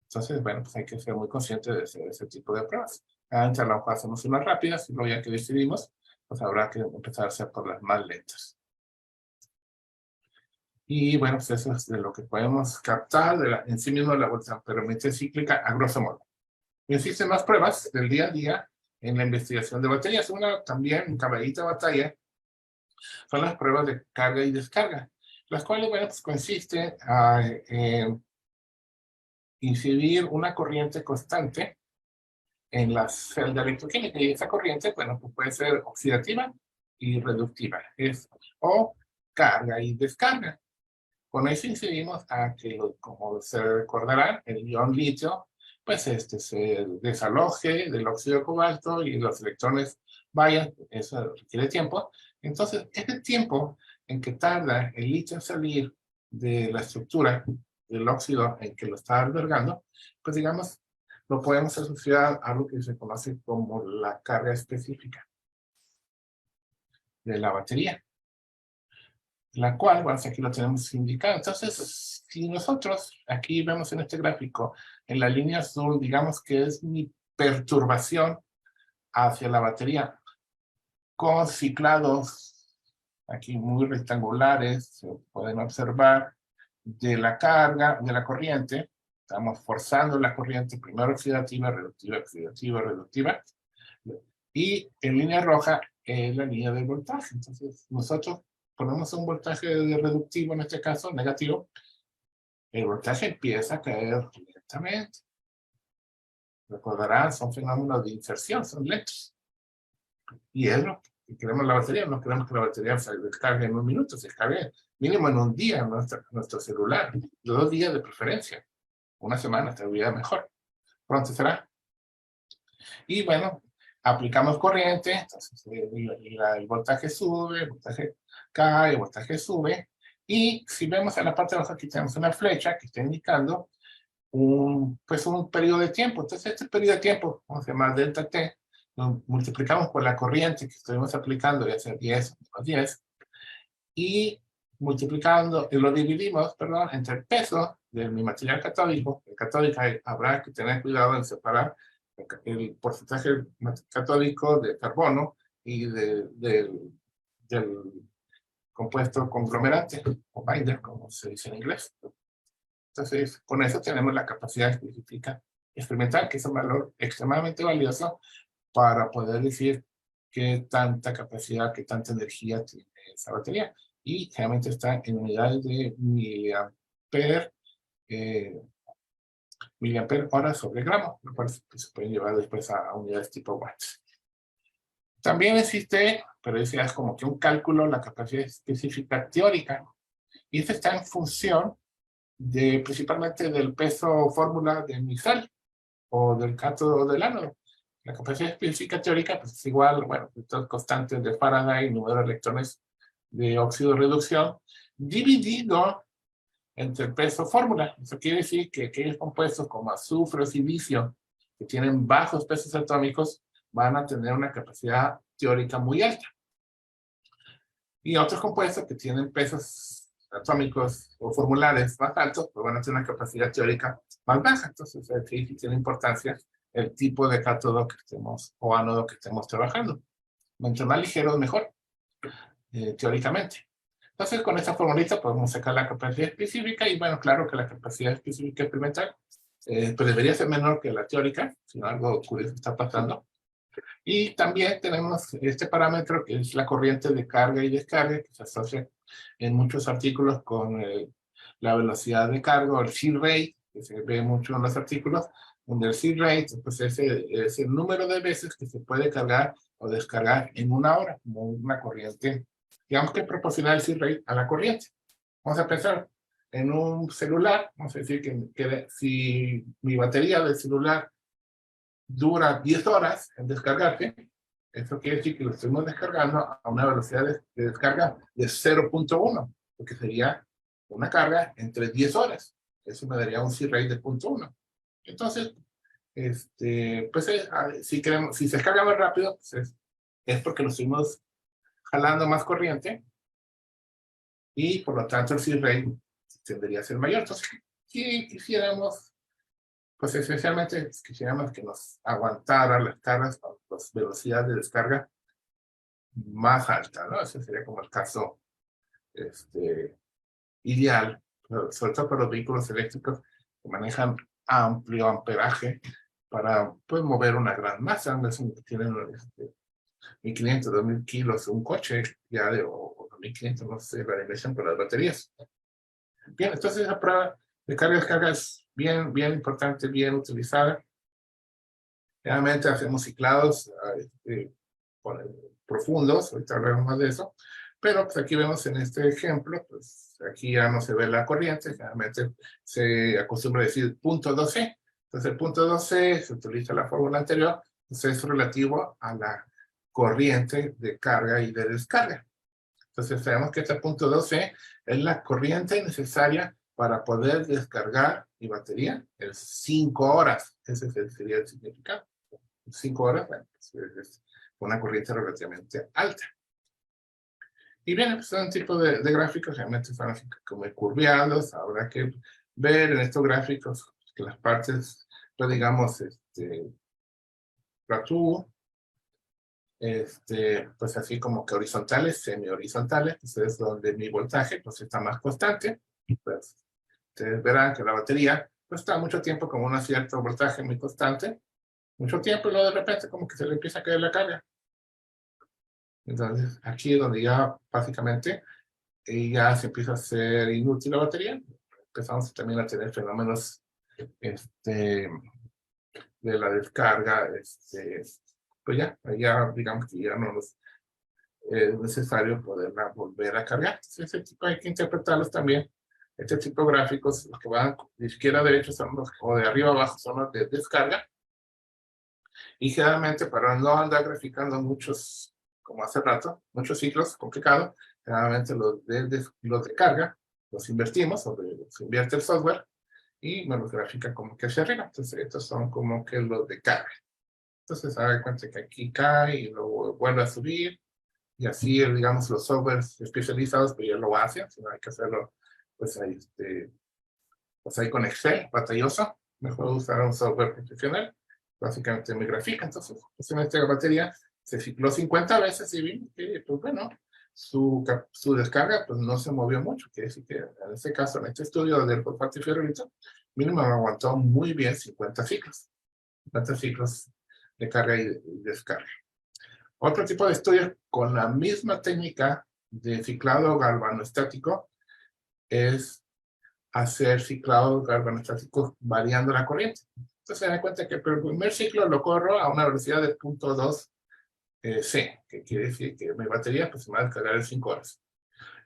S2: Entonces, bueno, pues hay que ser muy consciente de ese tipo de pruebas. Antes a lo mejor hacemos unas rápidas y luego ya que decidimos, pues habrá que empezar a hacer por las más lentas. Y bueno, pues eso es de lo que podemos captar en sí mismo la voltamperometría cíclica a grosso modo. Existen más pruebas del día a día en la investigación de baterías. Una también, caballito de batalla, son las pruebas de carga y descarga, las cuales, bueno, pues consisten en incidir una corriente constante en la celda electroquímica, y esa corriente, bueno, pues puede ser oxidativa y reductiva, o carga y descarga. Con eso incidimos a que, como se recordarán, el ion litio, pues se desaloje del óxido de cobalto y los electrones vayan, eso requiere tiempo. Entonces, ese tiempo en que tarda el litio en salir de la estructura del óxido en que lo está albergando, pues digamos, lo podemos asociar a lo que se conoce como la carga específica de la batería, la cual, bueno, aquí lo tenemos indicado. Entonces, si nosotros, aquí vemos en este gráfico, en la línea azul, digamos que es mi perturbación hacia la batería, con ciclados aquí muy rectangulares, se pueden observar, de la carga, de la corriente, estamos forzando la corriente, primero oxidativa, reductiva, oxidativa, reductiva, y en línea roja es la línea del voltaje. Entonces, nosotros ponemos un voltaje reductivo, en este caso, negativo, el voltaje empieza a caer lentamente. Recordarán, son fenómenos de inserción, son lentos. Y es lo que queremos la batería, no queremos que la batería se descargue en un minuto, se descargue mínimo en un día nuestro celular, 2 días de preferencia, una semana estaría mejor, pronto será. Y bueno, aplicamos corriente, entonces el voltaje sube, el voltaje cae, el voltaje sube, y si vemos en la parte de abajo aquí tenemos una flecha que está indicando pues un periodo de tiempo. Entonces este periodo de tiempo, vamos a llamar delta T, lo multiplicamos por la corriente que estuvimos aplicando, ya sea 10 más 10, y multiplicando, y lo dividimos, perdón, entre el peso de mi material catódico. El catódico habrá que tener cuidado en separar el porcentaje catódico de carbono y del compuesto conglomerante, o binder, como se dice en inglés. Entonces, con eso tenemos la capacidad específica experimental, que es un valor extremadamente valioso para poder decir qué tanta capacidad, qué tanta energía tiene esa batería. Y generalmente está en unidades de miliampere hora sobre gramo, lo cual se puede llevar después a unidades tipo watts. También existe, pero ese es como que un cálculo, la capacidad específica teórica, y esta está en función principalmente del peso fórmula de mi sal o del cátodo del ánodo. La capacidad específica teórica pues, es igual, bueno, estas constantes de Faraday, número de electrones de óxido de reducción, dividido entre el peso fórmula. Eso quiere decir que aquellos compuestos como azufre o silicio que tienen bajos pesos atómicos van a tener una capacidad teórica muy alta. Y otros compuestos que tienen pesos atómicos o formulares más altos, pues van a tener una capacidad teórica más baja. Entonces, aquí tiene importancia el tipo de cátodo que estemos, o ánodo que estemos trabajando. Mientras más ligero, mejor, teóricamente. Entonces, con esta formulita podemos sacar la capacidad específica, y bueno, claro que la capacidad específica experimental pues debería ser menor que la teórica, si no algo curioso está pasando. Y también tenemos este parámetro que es la corriente de carga y descarga, que se asocia en muchos artículos con la velocidad de carga, o el fill rate, que se ve mucho en los artículos, donde el fill rate pues es el número de veces que se puede cargar o descargar en una hora, como una corriente, digamos que proporcional el fill rate a la corriente. Vamos a pensar en un celular, vamos a decir que si mi batería del celular dura 10 horas en descargarse, eso quiere decir que lo estamos descargando a una velocidad de descarga de 0.1, porque sería una carga entre 10 horas. Eso me daría un C-rate de 0.1. Entonces, pues si se descarga más rápido, pues es porque lo estuvimos jalando más corriente y por lo tanto el C-rate tendría a ser mayor. Entonces, si quisiéramos, pues esencialmente quisiéramos que nos aguantara las cargas con las velocidades de descarga más alta, ¿no? Ese sería como el caso ideal, sobre todo para los vehículos eléctricos que manejan amplio amperaje para pues, mover una gran masa. No es que tienen 1500, 2000 kilos, un coche ya o 2500, no sé, la dimensión por las baterías. Bien, entonces esa prueba de carga-descarga es bien, bien importante, bien utilizada. Realmente hacemos ciclados profundos, ahorita hablaremos más de eso, pero pues aquí vemos en este ejemplo, pues aquí ya no se ve la corriente, generalmente se acostumbra a decir punto 12, entonces el punto 12 se utiliza la fórmula anterior, entonces es relativo a la corriente de carga y de descarga. Entonces sabemos que este punto 12 es la corriente necesaria para poder descargar mi batería en 5 horas, ese sería el significado. 5 horas, bueno, pues es una corriente relativamente alta. Y bien, pues son un tipo de gráficos, realmente son así como curviados. Habrá que ver en estos gráficos que las partes, pues digamos, plateau, pues así como que horizontales, semi-horizontales, pues es donde mi voltaje pues está más constante. Pues ustedes verán que la batería pues está mucho tiempo con un cierto voltaje muy constante, mucho tiempo y luego de repente como que se le empieza a caer la carga. Entonces, aquí es donde ya básicamente ya se empieza a hacer inútil la batería. Empezamos también a tener fenómenos de la descarga. Pues ya digamos que ya no es necesario poderla volver a cargar. Entonces, ese tipo hay que interpretarlos también. Este tipo de gráficos, los que van de izquierda a derecha son los, o de arriba a abajo son los de descarga. Y generalmente para no andar graficando muchos, como hace rato, muchos ciclos complicados, generalmente los de carga los invertimos, o se invierte el software y me los grafica como que hacia arriba. Entonces estos son como que los de carga. Entonces se da cuenta que aquí cae y luego vuelve a subir y así, digamos, los softwares especializados pues ya lo hacen, si no hay que hacerlo pues ahí con Excel, batalloso, mejor usar un software profesional. Básicamente me grafica, entonces en esta batería se cicló 50 veces y vi que, pues bueno, su descarga pues no se movió mucho, quiere decir que en este caso, en este estudio del fosfato y ferrolito, mínimo me aguantó muy bien 50 ciclos de carga y descarga. Otro tipo de estudio con la misma técnica de ciclado galvanostático es hacer ciclados galvanostáticos variando la corriente. Entonces se da cuenta que el primer ciclo lo corro a una velocidad de 0.2 C, que quiere decir que mi batería pues, se va a descargar en 5 horas.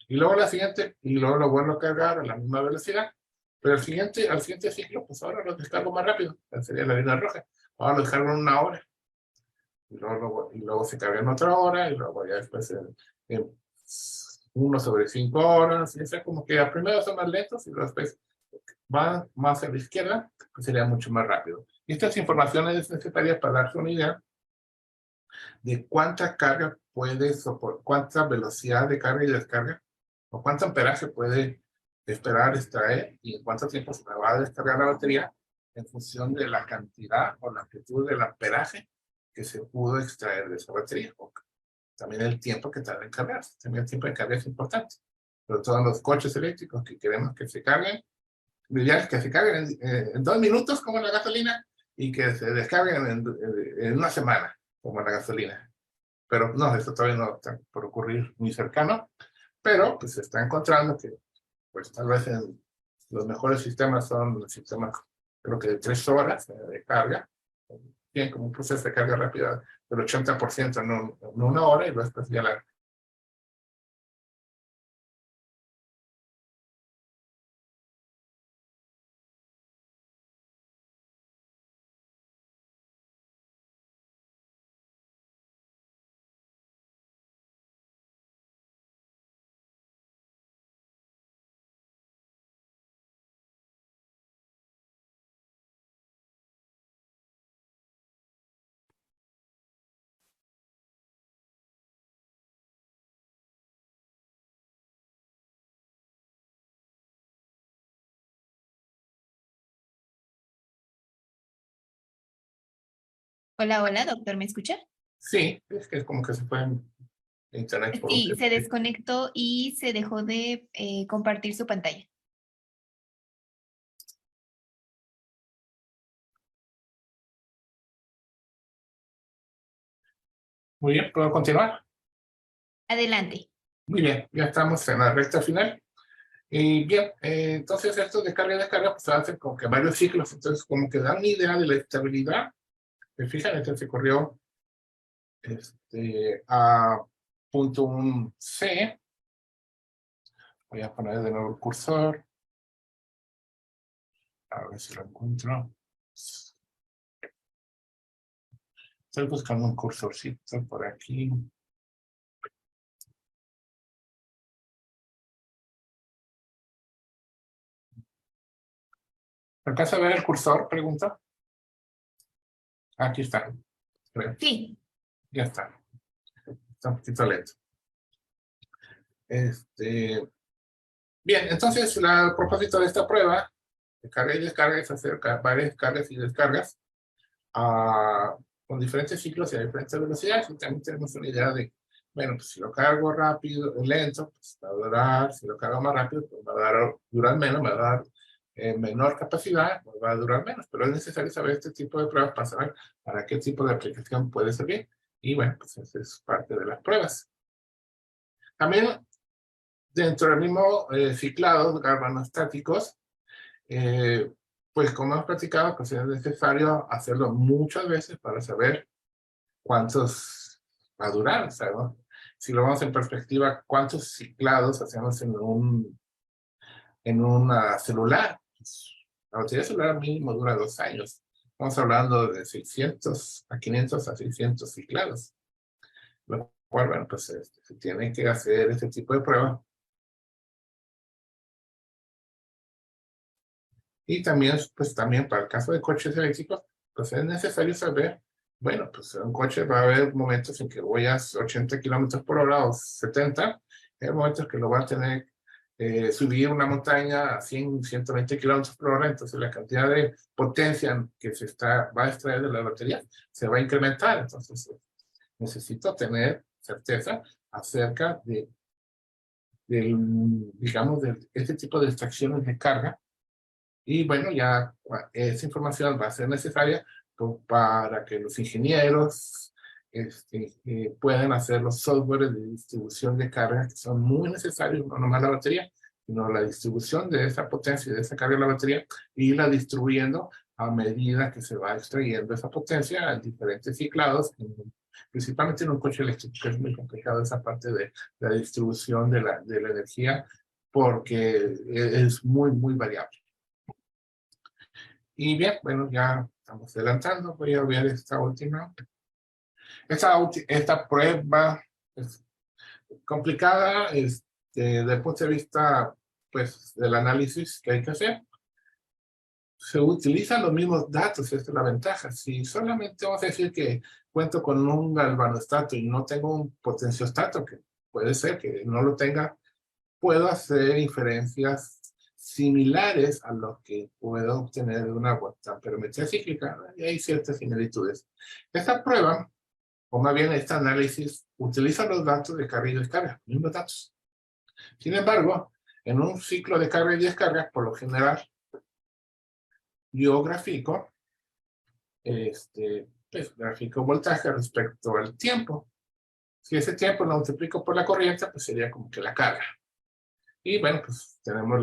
S2: Y luego la siguiente, y luego lo vuelvo a cargar a la misma velocidad, pero al siguiente ciclo, pues ahora lo descargo más rápido, sería la línea roja. Ahora lo descargo en 1 hora. Y luego se carga en otra hora, y luego ya después en 1/5 horas, y sea como que a primero son más lentos y después van más a la izquierda, pues sería mucho más rápido. Y estas informaciones necesarias para darse una idea de cuánta carga puede soportar, cuánta velocidad de carga y descarga, o cuánto amperaje puede esperar extraer y en cuánto tiempo se va a descargar la batería en función de la cantidad o la amplitud del amperaje que se pudo extraer de esa batería. También el tiempo que tarda en cargarse. También el tiempo de carga es importante. Sobre todo en los coches eléctricos que queremos que se carguen, ideal que se carguen en 2 minutos como la gasolina y que se descarguen en 1 semana como la gasolina. Pero no, esto todavía no está por ocurrir muy cercano, pero pues se está encontrando que pues tal vez en Los mejores sistemas son los sistemas, creo que de 3 horas de carga. Tienen como un proceso de carga rápida del 80% en una hora, y después ya la...
S3: Hola, hola, doctor, ¿me escucha?
S2: Sí, es que es como que se fue en internet por un
S3: Sí,
S2: tiempo.
S3: se desconectó y se dejó de compartir su pantalla.
S2: Muy bien, ¿puedo continuar?
S3: Adelante.
S2: Muy bien, ya estamos en la recta final. Y bien, entonces esto de carga y descarga pues se hacen como que varios ciclos, entonces como que dan una idea de la estabilidad. ¿Se fijan? Este se corrió a punto 1C. Voy a poner de nuevo el cursor. A ver si lo encuentro. Estoy buscando un cursorcito por aquí. ¿Alcanza a ver el cursor? Pregunta. Aquí está. Creo.
S3: Sí,
S2: Ya está. Está un poquito lento. Bien, entonces el propósito de esta prueba de carga y descarga es hacer varias cargas y descargas con diferentes ciclos y a diferentes velocidades. Y también tenemos una idea de, bueno, pues si lo cargo rápido, lento, pues va a durar. Si lo cargo más rápido, pues va a durar menos, va a dar menor capacidad, pues va a durar menos. Pero es necesario saber este tipo de pruebas para saber para qué tipo de aplicación puede servir. Y bueno, pues eso es parte de las pruebas. También dentro del mismo ciclado galvanostáticos, pues como hemos platicado, pues es necesario hacerlo muchas veces para saber cuántos va a durar, ¿sabes? Si lo vemos en perspectiva, ¿cuántos ciclados hacemos en una celular? Pues, la batería celular mínimo dura 2 años. Estamos hablando de 600 a 500 a 600 ciclados. Lo cual, bueno, pues se tiene que hacer este tipo de pruebas. Y también, pues también para el caso de coches eléctricos, pues es necesario saber, bueno, pues en un coche va a haber momentos en que voy a 80 kilómetros por hora o 70, hay momentos que lo va a tener subir una montaña a 100, 120 kilómetros por hora, entonces la cantidad de potencia que va a extraer de la batería se va a incrementar, entonces necesito tener certeza acerca digamos, de este tipo de extracciones de carga. Y bueno, ya esa información va a ser necesaria para que los ingenieros puedan hacer los softwares de distribución de carga que son muy necesarios, no nomás la batería, sino la distribución de esa potencia y de esa carga de la batería, y la distribuyendo a medida que se va extrayendo esa potencia en diferentes ciclados, principalmente en un coche eléctrico, que es muy complicado esa parte de la distribución de la energía, porque es muy, muy variable. Y bien, bueno, ya estamos adelantando. Voy a ver esta última. Esta prueba es complicada desde el punto de vista, pues, del análisis que hay que hacer. Se utilizan los mismos datos, esta es la ventaja. Si solamente vamos a decir que cuento con un galvanostato y no tengo un potenciostato, que puede ser que no lo tenga, puedo hacer inferencias similares a lo que puedo obtener de una voltamperometría cíclica, y hay ciertas similitudes. Esta prueba, o más bien este análisis, utiliza los datos de carga y descarga, mismos datos. Sin embargo, en un ciclo de carga y descarga, por lo general, yo pues, grafico voltaje respecto al tiempo. Si ese tiempo lo multiplico por la corriente, pues sería como que la carga. Y bueno, pues tenemos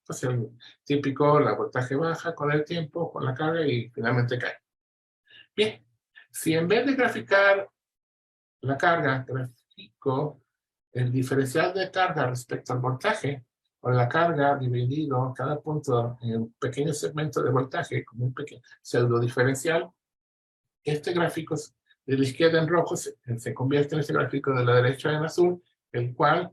S2: pues el típico, la voltaje baja con el tiempo, con la carga y finalmente cae. Bien, si en vez de graficar la carga, grafico el diferencial de carga respecto al voltaje, o la carga dividido cada punto en un pequeño segmento de voltaje, como un pequeño pseudo diferencial, este gráfico de la izquierda en rojo se convierte en este gráfico de la derecha en azul, el cual,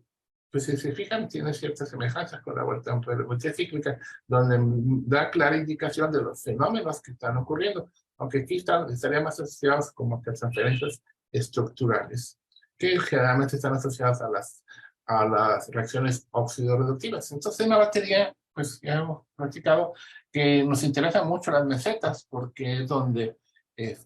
S2: pues si se fijan, tiene ciertas semejanzas con la voltaje cíclica, donde da clara indicación de los fenómenos que están ocurriendo, aunque aquí estarían más asociados como que a transferencias estructurales, que generalmente están asociadas a las reacciones oxidorreductivas. Entonces, en la batería, pues ya hemos practicado que nos interesan mucho las mesetas, porque es donde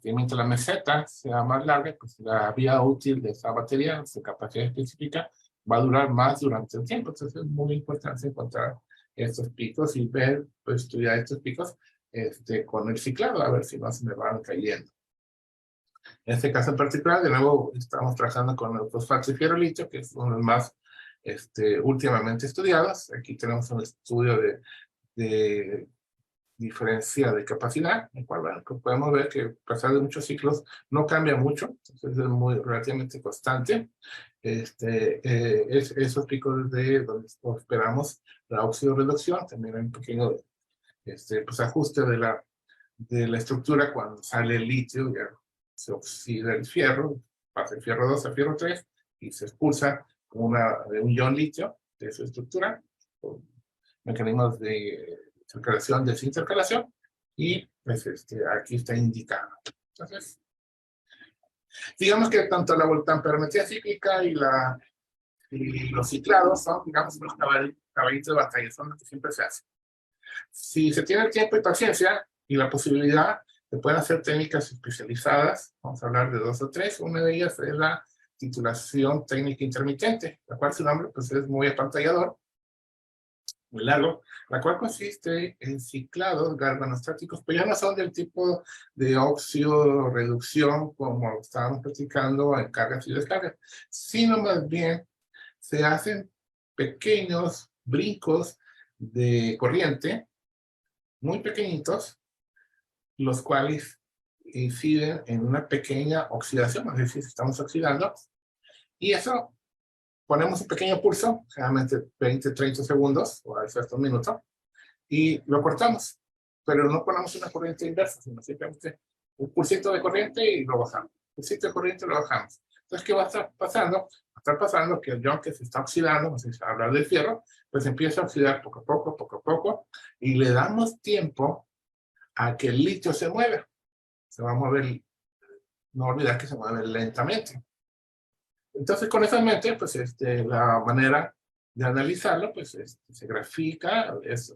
S2: mientras la meseta sea más larga, pues la vida útil de esa batería, su capacidad específica, va a durar más durante el tiempo. Entonces es muy importante encontrar estos picos y ver, pues estudiar estos picos con el ciclado, a ver si no se me van cayendo. En este caso en particular, de nuevo, estamos trabajando con el fosfato y fierro-litio, que son los más últimamente estudiados. Aquí tenemos un estudio de diferencia de capacidad, en cual bueno, pues podemos ver que a pesar de muchos ciclos no cambia mucho, entonces es muy relativamente constante. Esos picos de donde esperamos la oxidorreducción, también hay un pequeño pues, ajuste de la estructura cuando sale el litio, ya se oxida el fierro, pasa el fierro 2 a fierro 3 y se expulsa un ion litio de su estructura, con mecanismos de intercalación, desintercalación, y pues aquí está indicado. Entonces, digamos que tanto la voltamperometría cíclica y los ciclados son, digamos, los caballitos de batalla, son los que siempre se hacen. Si se tiene el tiempo y paciencia y la posibilidad, se pueden hacer técnicas especializadas. Vamos a hablar de 2 o 3. Una de ellas es la titulación técnica intermitente, la cual su nombre pues, es muy apantallador, muy largo, la cual consiste en ciclados galvanostáticos, pero ya no son del tipo de óxido reducción como estábamos platicando en cargas y descargas, sino más bien se hacen pequeños brincos de corriente, muy pequeñitos, los cuales inciden en una pequeña oxidación, es decir, estamos oxidando, y eso ponemos un pequeño pulso, generalmente 20, 30 segundos, o a veces hasta un minuto, y lo cortamos. Pero no ponemos una corriente inversa, sino simplemente un pulsito de corriente y lo bajamos. Un pulsito de corriente y lo bajamos. Entonces, ¿qué va a estar pasando? Va a estar pasando que el ion que se está oxidando, no sé si hablar del fierro, pues empieza a oxidar poco a poco, y le damos tiempo a que el litio se mueva. Se va a mover, no olvidar que se mueve lentamente. Entonces, con eso en mente, pues la manera de analizarlo, pues se grafica, los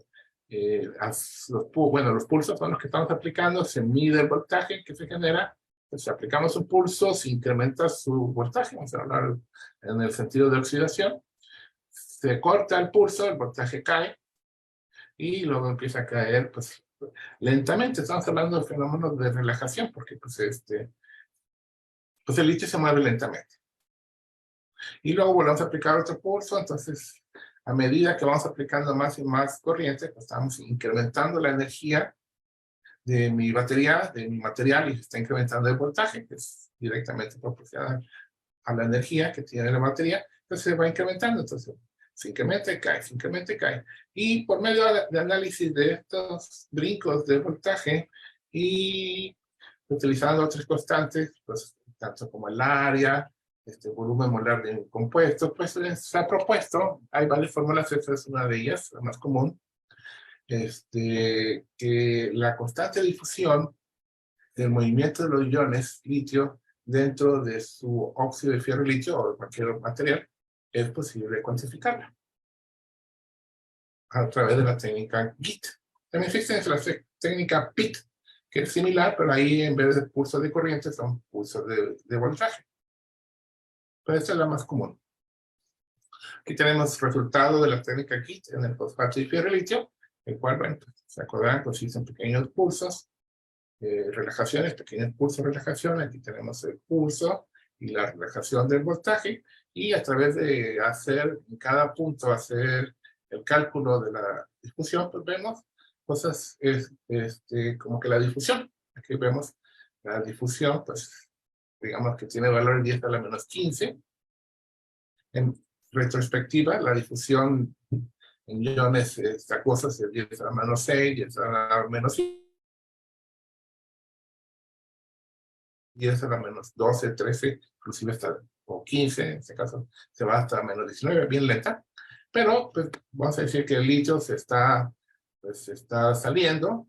S2: pulsos son los que estamos aplicando, se mide el voltaje que se genera, pues si aplicamos un pulso, se incrementa su voltaje, vamos a hablar en el sentido de oxidación, se corta el pulso, el voltaje cae, y luego empieza a caer, pues lentamente. Estamos hablando de fenómenos de relajación, porque pues el litio se mueve lentamente. Y luego volvemos a aplicar otro pulso, entonces a medida que vamos aplicando más y más corriente, pues estamos incrementando la energía de mi batería, de mi material, y se está incrementando el voltaje, que es directamente proporcional a la energía que tiene la batería, entonces se va incrementando, entonces se incrementa y cae, se incrementa y cae. Y por medio de análisis de estos brincos de voltaje y utilizando otras constantes, pues tanto como el área, volumen molar de un compuesto, pues se ha propuesto, hay varias fórmulas, esta es una de ellas, la más común, que la constante de difusión del movimiento de los iones litio dentro de su óxido de fierro litio o de cualquier material es posible cuantificarla a través de la técnica GIT. También existe la técnica PIT, que es similar, pero ahí en vez de pulsos de corriente son pulsos de voltaje. Pero esta es la más común. Aquí tenemos resultado de la técnica GIT en el fosfato y fierro litio, el cual, bueno, se acordarán, consisten en pequeños pulsos, relajaciones, pequeños pulsos de relajación. Aquí tenemos el pulso y la relajación del voltaje, y a través de hacer en cada punto, hacer el cálculo de la difusión, pues vemos cosas como que la difusión. Aquí vemos la difusión, pues digamos que tiene valor 10 a la menos 15. En retrospectiva, la difusión en iones acuosos es 10 a la menos 6, 10 a la menos 10 a la menos 12, 13, inclusive hasta o 15, en este caso se va hasta menos 19, bien lenta. Pero pues, vamos a decir que el litio pues, está saliendo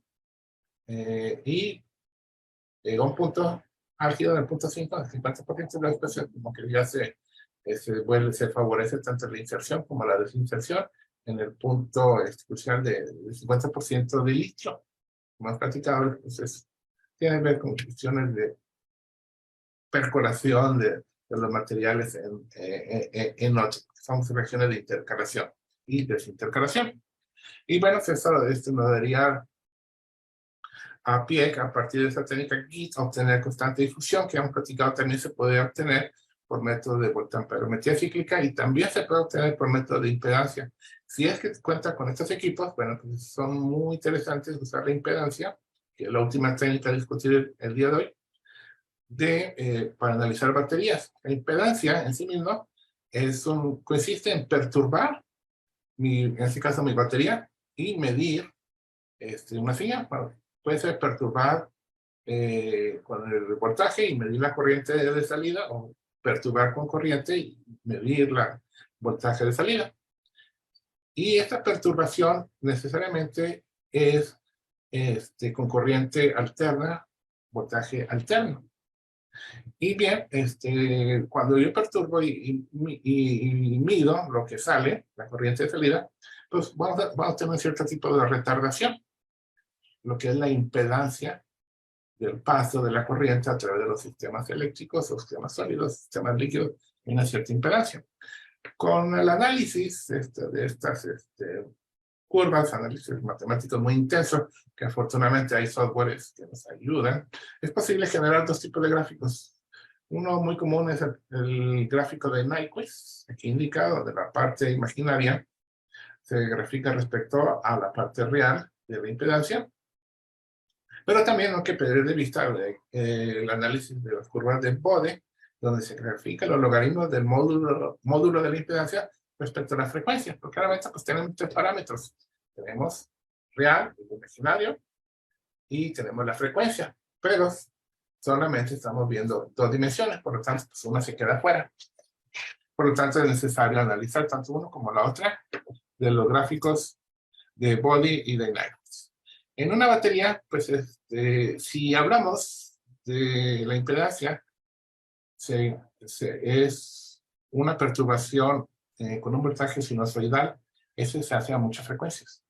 S2: y llega a un punto álgido del punto 5, el 50% de la especie, como que ya se favorece tanto la inserción como la desinserción en el punto crucial del 50% de litio. Como has platicado, entonces tiene que ver con cuestiones de percolación de los materiales en otros. Son reacciones de intercalación y desintercalación. Y bueno, esto nos daría a pie, a partir de esta técnica GIT, obtener constante difusión, que hemos platicado también se puede obtener por método de voltamperometría cíclica y también se puede obtener por método de impedancia. Si es que cuenta con estos equipos, bueno, pues son muy interesantes usar la impedancia, que es la última técnica a discutir el día de hoy, para analizar baterías. La impedancia en sí mismo consiste en perturbar, en este caso mi batería, y medir una señal. Puede ser perturbar con el voltaje y medir la corriente de salida, o perturbar con corriente y medir la voltaje de salida. Y esta perturbación necesariamente es con corriente alterna, voltaje alterno. Y bien, cuando yo perturbo y mido lo que sale, la corriente de salida, pues vamos a tener un cierto tipo de retardación, lo que es la impedancia del paso de la corriente a través de los sistemas eléctricos, o sistemas sólidos, sistemas líquidos, una cierta impedancia. Con el análisis de estas curvas, análisis matemáticos muy intensos, que afortunadamente hay softwares que nos ayudan, es posible generar dos tipos de gráficos. Uno muy común es el gráfico de Nyquist, aquí indicado, de la parte imaginaria, se grafica respecto a la parte real de la impedancia. Pero también no hay que perder de vista el análisis de las curvas de Bode, donde se grafican los logaritmos del módulo de la impedancia respecto a la frecuencia. Porque claramente pues, tenemos tres parámetros. Tenemos real, el imaginario, y tenemos la frecuencia. Pero solamente estamos viendo dos dimensiones, por lo tanto, pues una se queda fuera. Por lo tanto, es necesario analizar tanto uno como la otra de los gráficos de Bode y de Nyquist. En una batería, pues si hablamos de la impedancia, es una perturbación con un voltaje sinusoidal. Eso se hace a muchas frecuencias.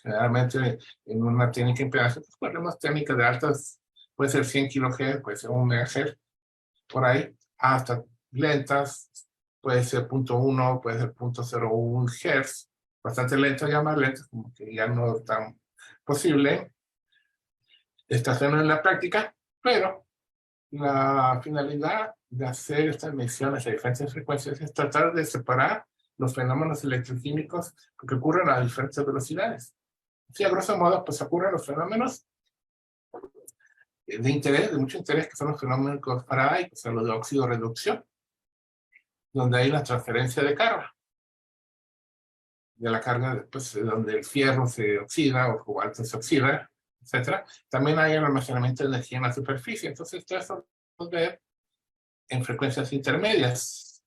S2: Generalmente en una técnica de impedancia, pues ponemos técnicas de altas, puede ser 100 kHz, puede ser 1 MHz, por ahí, hasta lentas, puede ser 0.1, puede ser 0.01 Hz, bastante lento, ya más lento, como que ya no es tan posible estacionar en la práctica, pero la finalidad de hacer estas mediciones a diferentes frecuencias es tratar de separar los fenómenos electroquímicos que ocurren a diferentes velocidades. Sí, a grosso modo, pues ocurren los fenómenos de interés, de mucho interés, que son los fenómenos Faraday, que son los de óxido-reducción, donde hay una transferencia de carga. De la carga, pues, donde el fierro se oxida o el cobalto se oxida, etc. También hay el almacenamiento de energía en la superficie. Entonces, todo eso podemos ver en frecuencias intermedias.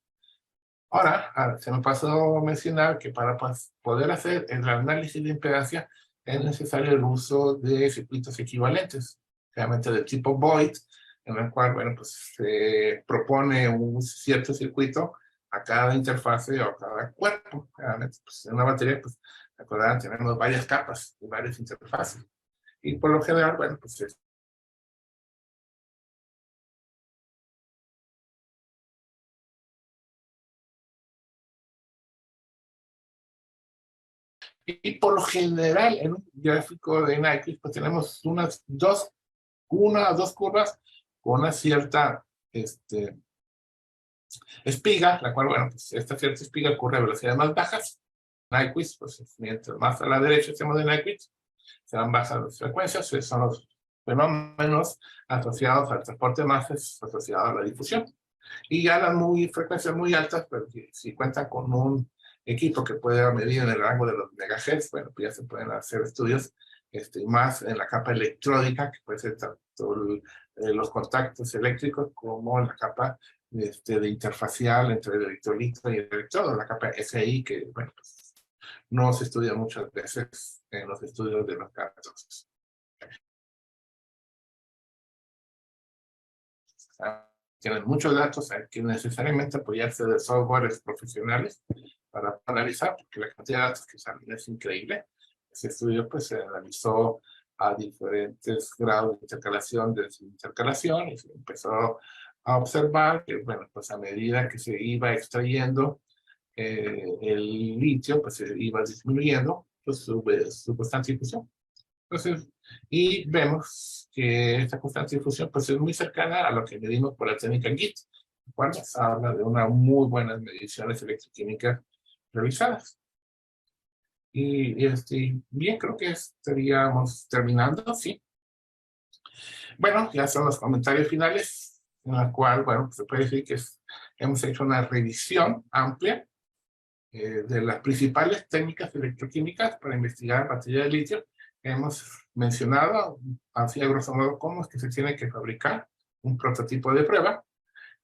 S2: Ahora, se me pasó a mencionar que para poder hacer el análisis de impedancia es necesario el uso de circuitos equivalentes, realmente del tipo Void, en el cual, bueno, pues se propone un cierto circuito a cada interfase o a cada cuerpo. Realmente, pues en una batería, pues, recordarán, tenemos varias capas y varias interfaces. Y por lo general, bueno, pues y por lo general, en un gráfico de Nyquist, pues tenemos una o dos curvas con una cierta espiga, la cual, bueno, pues esta cierta espiga ocurre a velocidades más bajas. Nyquist, pues mientras más a la derecha estemos de Nyquist, serán bajas las frecuencias, esos son los fenómenos asociados al transporte de masas, asociados a la difusión. Y ya las frecuencias muy altas, pero si cuentan con un equipo que pueda medir en el rango de los megahertz, bueno, pues ya se pueden hacer estudios más en la capa electrónica, que puede ser tanto los contactos eléctricos como en la capa de interfacial entre el electrolito y el electrodo, la capa SI, que bueno, pues, no se estudia muchas veces en los estudios de los cátodos. Tienen muchos datos, hay que necesariamente apoyarse de softwares profesionales para analizar, porque la cantidad de datos que salen es increíble. Ese estudio pues se analizó a diferentes grados de intercalación, desintercalación, y se empezó a observar que, bueno, pues a medida que se iba extrayendo el litio, pues se iba disminuyendo pues, su constante difusión. Entonces, y vemos que esta constante difusión pues, es muy cercana a lo que medimos por la técnica GIT, la cual nos habla de unas muy buenas mediciones electroquímicas realizadas. Y bien, creo que estaríamos terminando, ¿sí? Bueno, ya son los comentarios finales, en la cual, bueno, se puede decir que hemos hecho una revisión amplia de las principales técnicas electroquímicas para investigar batería de litio. Hemos mencionado, así a grosso modo, cómo es que se tiene que fabricar un prototipo de prueba.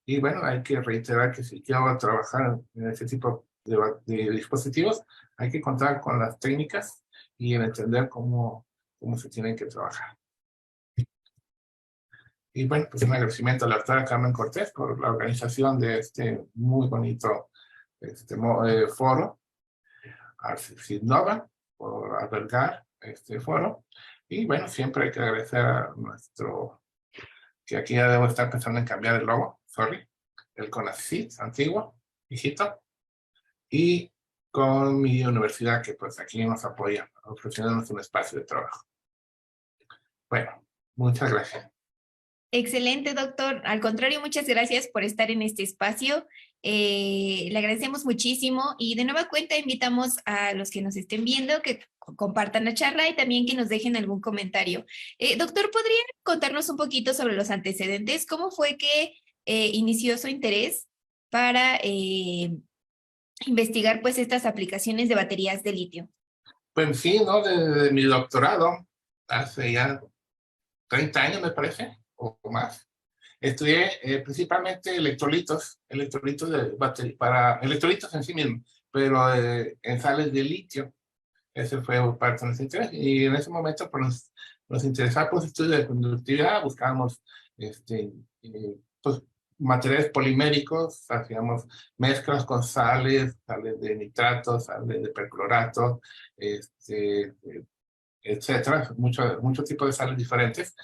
S2: Y bueno, hay que reiterar que si quiero trabajar en ese tipo de dispositivos, hay que contar con las técnicas y en entender cómo se tienen que trabajar. Y bueno, pues un agradecimiento a la doctora Carmen Cortés por la organización de este muy bonito foro, a Sidnova por albergar este foro. Y bueno, siempre hay que agradecer a que aquí ya debo estar pensando en cambiar el logo, sorry, el CONACYT antiguo, viejito, y con mi universidad que pues aquí nos apoya, ofreciéndonos un espacio de trabajo. Bueno, muchas gracias.
S3: Excelente, doctor. Al contrario, muchas gracias por estar en este espacio. Le agradecemos muchísimo y de nueva cuenta invitamos a los que nos estén viendo que compartan la charla y también que nos dejen algún comentario. Doctor, ¿podría contarnos un poquito sobre los antecedentes? ¿Cómo fue que inició su interés para investigar pues estas aplicaciones de baterías de litio?
S2: Pues sí, ¿no? De mi doctorado, hace ya 30 años me parece, o más. Estudié principalmente electrolitos para electrolitos en sí mismos, pero en sales de litio. Ese fue parte de nuestro interés. Y en ese momento pues, nos interesaba pues, estudios de conductividad, buscábamos pues, materiales poliméricos, hacíamos mezclas con sales de nitratos, sales de perclorato, etcétera, muchos tipos de sales diferentes,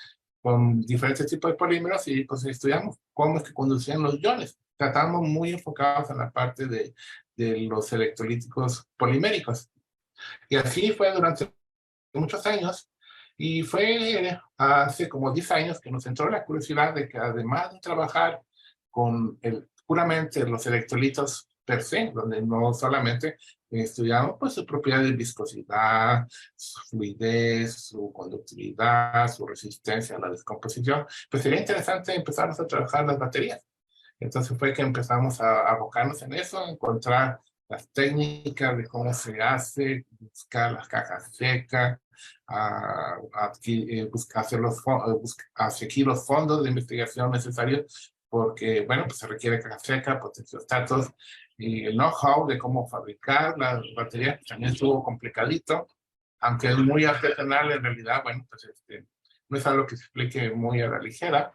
S2: con diferentes tipos de polímeros, y pues estudiamos cómo es que conducían los iones. Tratamos muy enfocados en la parte de los electrolíticos poliméricos. Y así fue durante muchos años, y fue hace como 10 años que nos entró la curiosidad de que además de trabajar con puramente los electrolitos per se, donde no solamente estudiamos pues, su propiedad de viscosidad, su fluidez, su conductividad, su resistencia a la descomposición, pues sería interesante empezar a trabajar las baterías. Entonces fue que empezamos a abocarnos en eso, a encontrar las técnicas de cómo se hace, buscar las cajas secas, seguir los fondos de investigación necesarios, porque, bueno, pues se requiere caja seca, potenciostatos, y el know-how de cómo fabricar las baterías también estuvo complicadito, aunque es muy artesanal en realidad, bueno, pues no es algo que se explique muy a la ligera,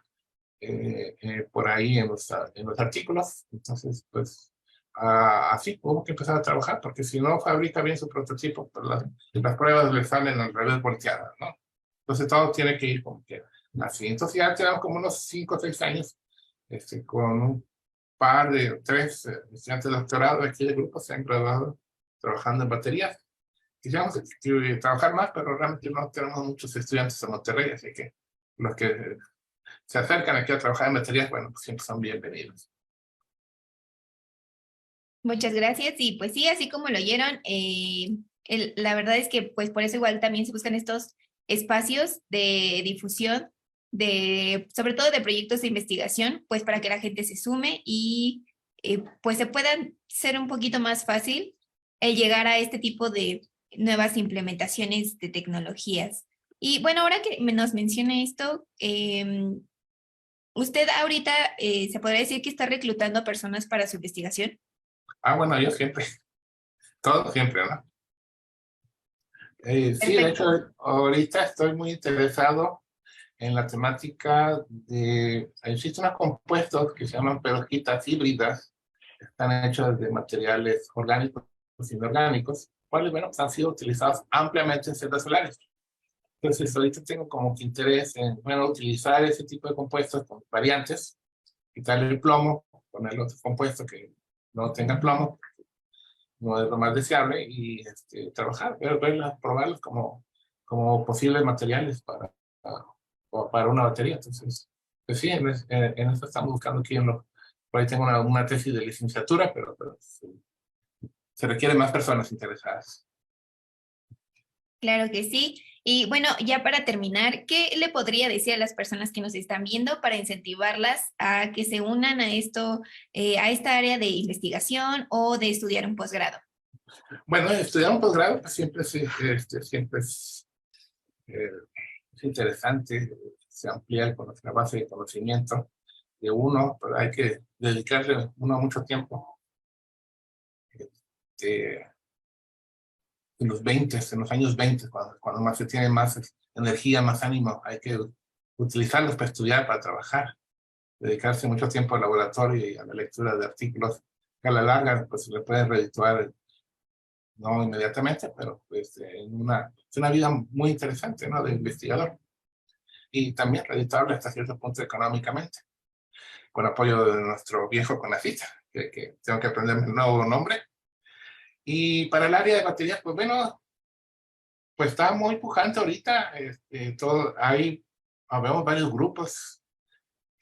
S2: por ahí en los artículos. Entonces, pues, así hubo que empezar a trabajar, porque si no fabrica bien su prototipo, pues las pruebas le salen al revés volteadas, ¿no? Entonces todo tiene que ir como que así. Entonces ya tenemos como unos 5 o 6 años con un par de 3 estudiantes de doctorado aquí del grupo se han graduado trabajando en baterías. Quisiéramos trabajar más, pero realmente no tenemos muchos estudiantes en Monterrey, así que los que se acercan aquí a trabajar en baterías, bueno, pues siempre son bienvenidos.
S3: Muchas gracias. Y pues sí, así como lo oyeron, la verdad es que pues por eso igual también se buscan estos espacios de difusión, sobre todo de proyectos de investigación, pues para que la gente se sume y pues se puedan ser un poquito más fácil el llegar a este tipo de nuevas implementaciones de tecnologías. Y bueno, ahora que nos menciona esto, usted ahorita se podría decir que está reclutando personas para su investigación.
S2: Bueno, yo siempre, todo siempre, ¿no? Sí, de hecho,
S3: Perfecto.
S2: ahorita estoy muy interesado en la temática de... Existen unos compuestos que se llaman peroxitas híbridas, están hechos de materiales orgánicos y inorgánicos, cuales, bueno, pues han sido utilizados ampliamente en celdas solares. Entonces, ahorita tengo como que interés en, bueno, utilizar ese tipo de compuestos con variantes, quitarle el plomo, ponerle otro compuesto que no tenga plomo, no es lo más deseable, y trabajar, probarlos como posibles materiales para una batería. Entonces, pues sí, en esto estamos buscando por ahí tengo una tesis de licenciatura, pero sí, se requieren más personas interesadas.
S3: Claro que sí. Y bueno, ya para terminar, ¿qué le podría decir a las personas que nos están viendo para incentivarlas a que se unan a esto, a esta área de investigación o de estudiar un posgrado?
S2: Bueno, estudiar un posgrado pues siempre, siempre eh, es interesante, se amplía la base de conocimiento de uno, pero hay que dedicarle uno mucho tiempo. Este, en los años 20, cuando más se tiene más energía, más ánimo, hay que utilizarlos para estudiar, para trabajar, dedicarse mucho tiempo al laboratorio y a la lectura de artículos que a la larga pues se le puede redituar, no inmediatamente, pero pues es una vida muy interesante, ¿no? De investigador. Y también redituable hasta cierto punto económicamente, con apoyo de nuestro viejo CONACYT, que tengo que aprenderme el nuevo nombre. Y para el área de baterías, pues bueno, pues está muy pujante ahorita. Habemos varios grupos.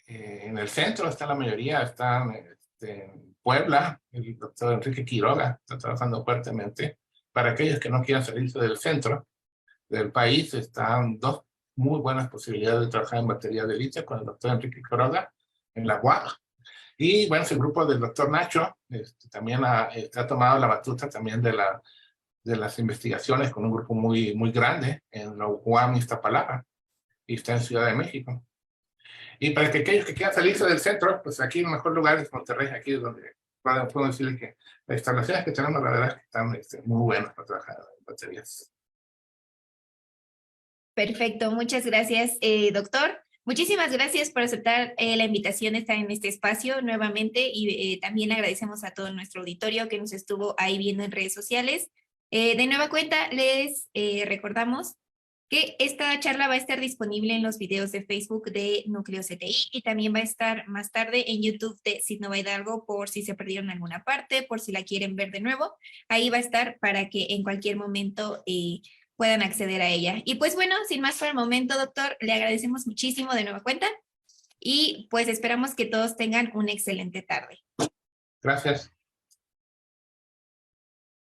S2: En el centro está la mayoría, están en Puebla, el doctor Enrique Quiroga está trabajando fuertemente. Para aquellos que no quieran salirse del centro del país, están dos muy buenas posibilidades de trabajar en batería de litio con el doctor Enrique Quiroga en la UAG. Y bueno, ese grupo del doctor Nacho también ha tomado la batuta también de las investigaciones con un grupo muy grande en la UAM Iztapalapa, y está en Ciudad de México. Y para que aquellos que quieran salirse del centro, pues aquí el mejor lugar es Monterrey, aquí es donde puedo decirles que las instalaciones que tenemos, la verdad, que están muy buenas para trabajar en baterías.
S3: Perfecto, muchas gracias, doctor. Muchísimas gracias por aceptar la invitación de estar en este espacio nuevamente y también agradecemos a todo nuestro auditorio que nos estuvo ahí viendo en redes sociales. De nueva cuenta, les recordamos que esta charla va a estar disponible en los videos de Facebook de Núcleo CTI y también va a estar más tarde en YouTube de Sidnova Hidalgo por si se perdieron alguna parte, por si la quieren ver de nuevo. Ahí va a estar para que en cualquier momento puedan acceder a ella. Y pues bueno, sin más por el momento, doctor, le agradecemos muchísimo de nueva cuenta y pues esperamos que todos tengan una excelente tarde.
S2: Gracias.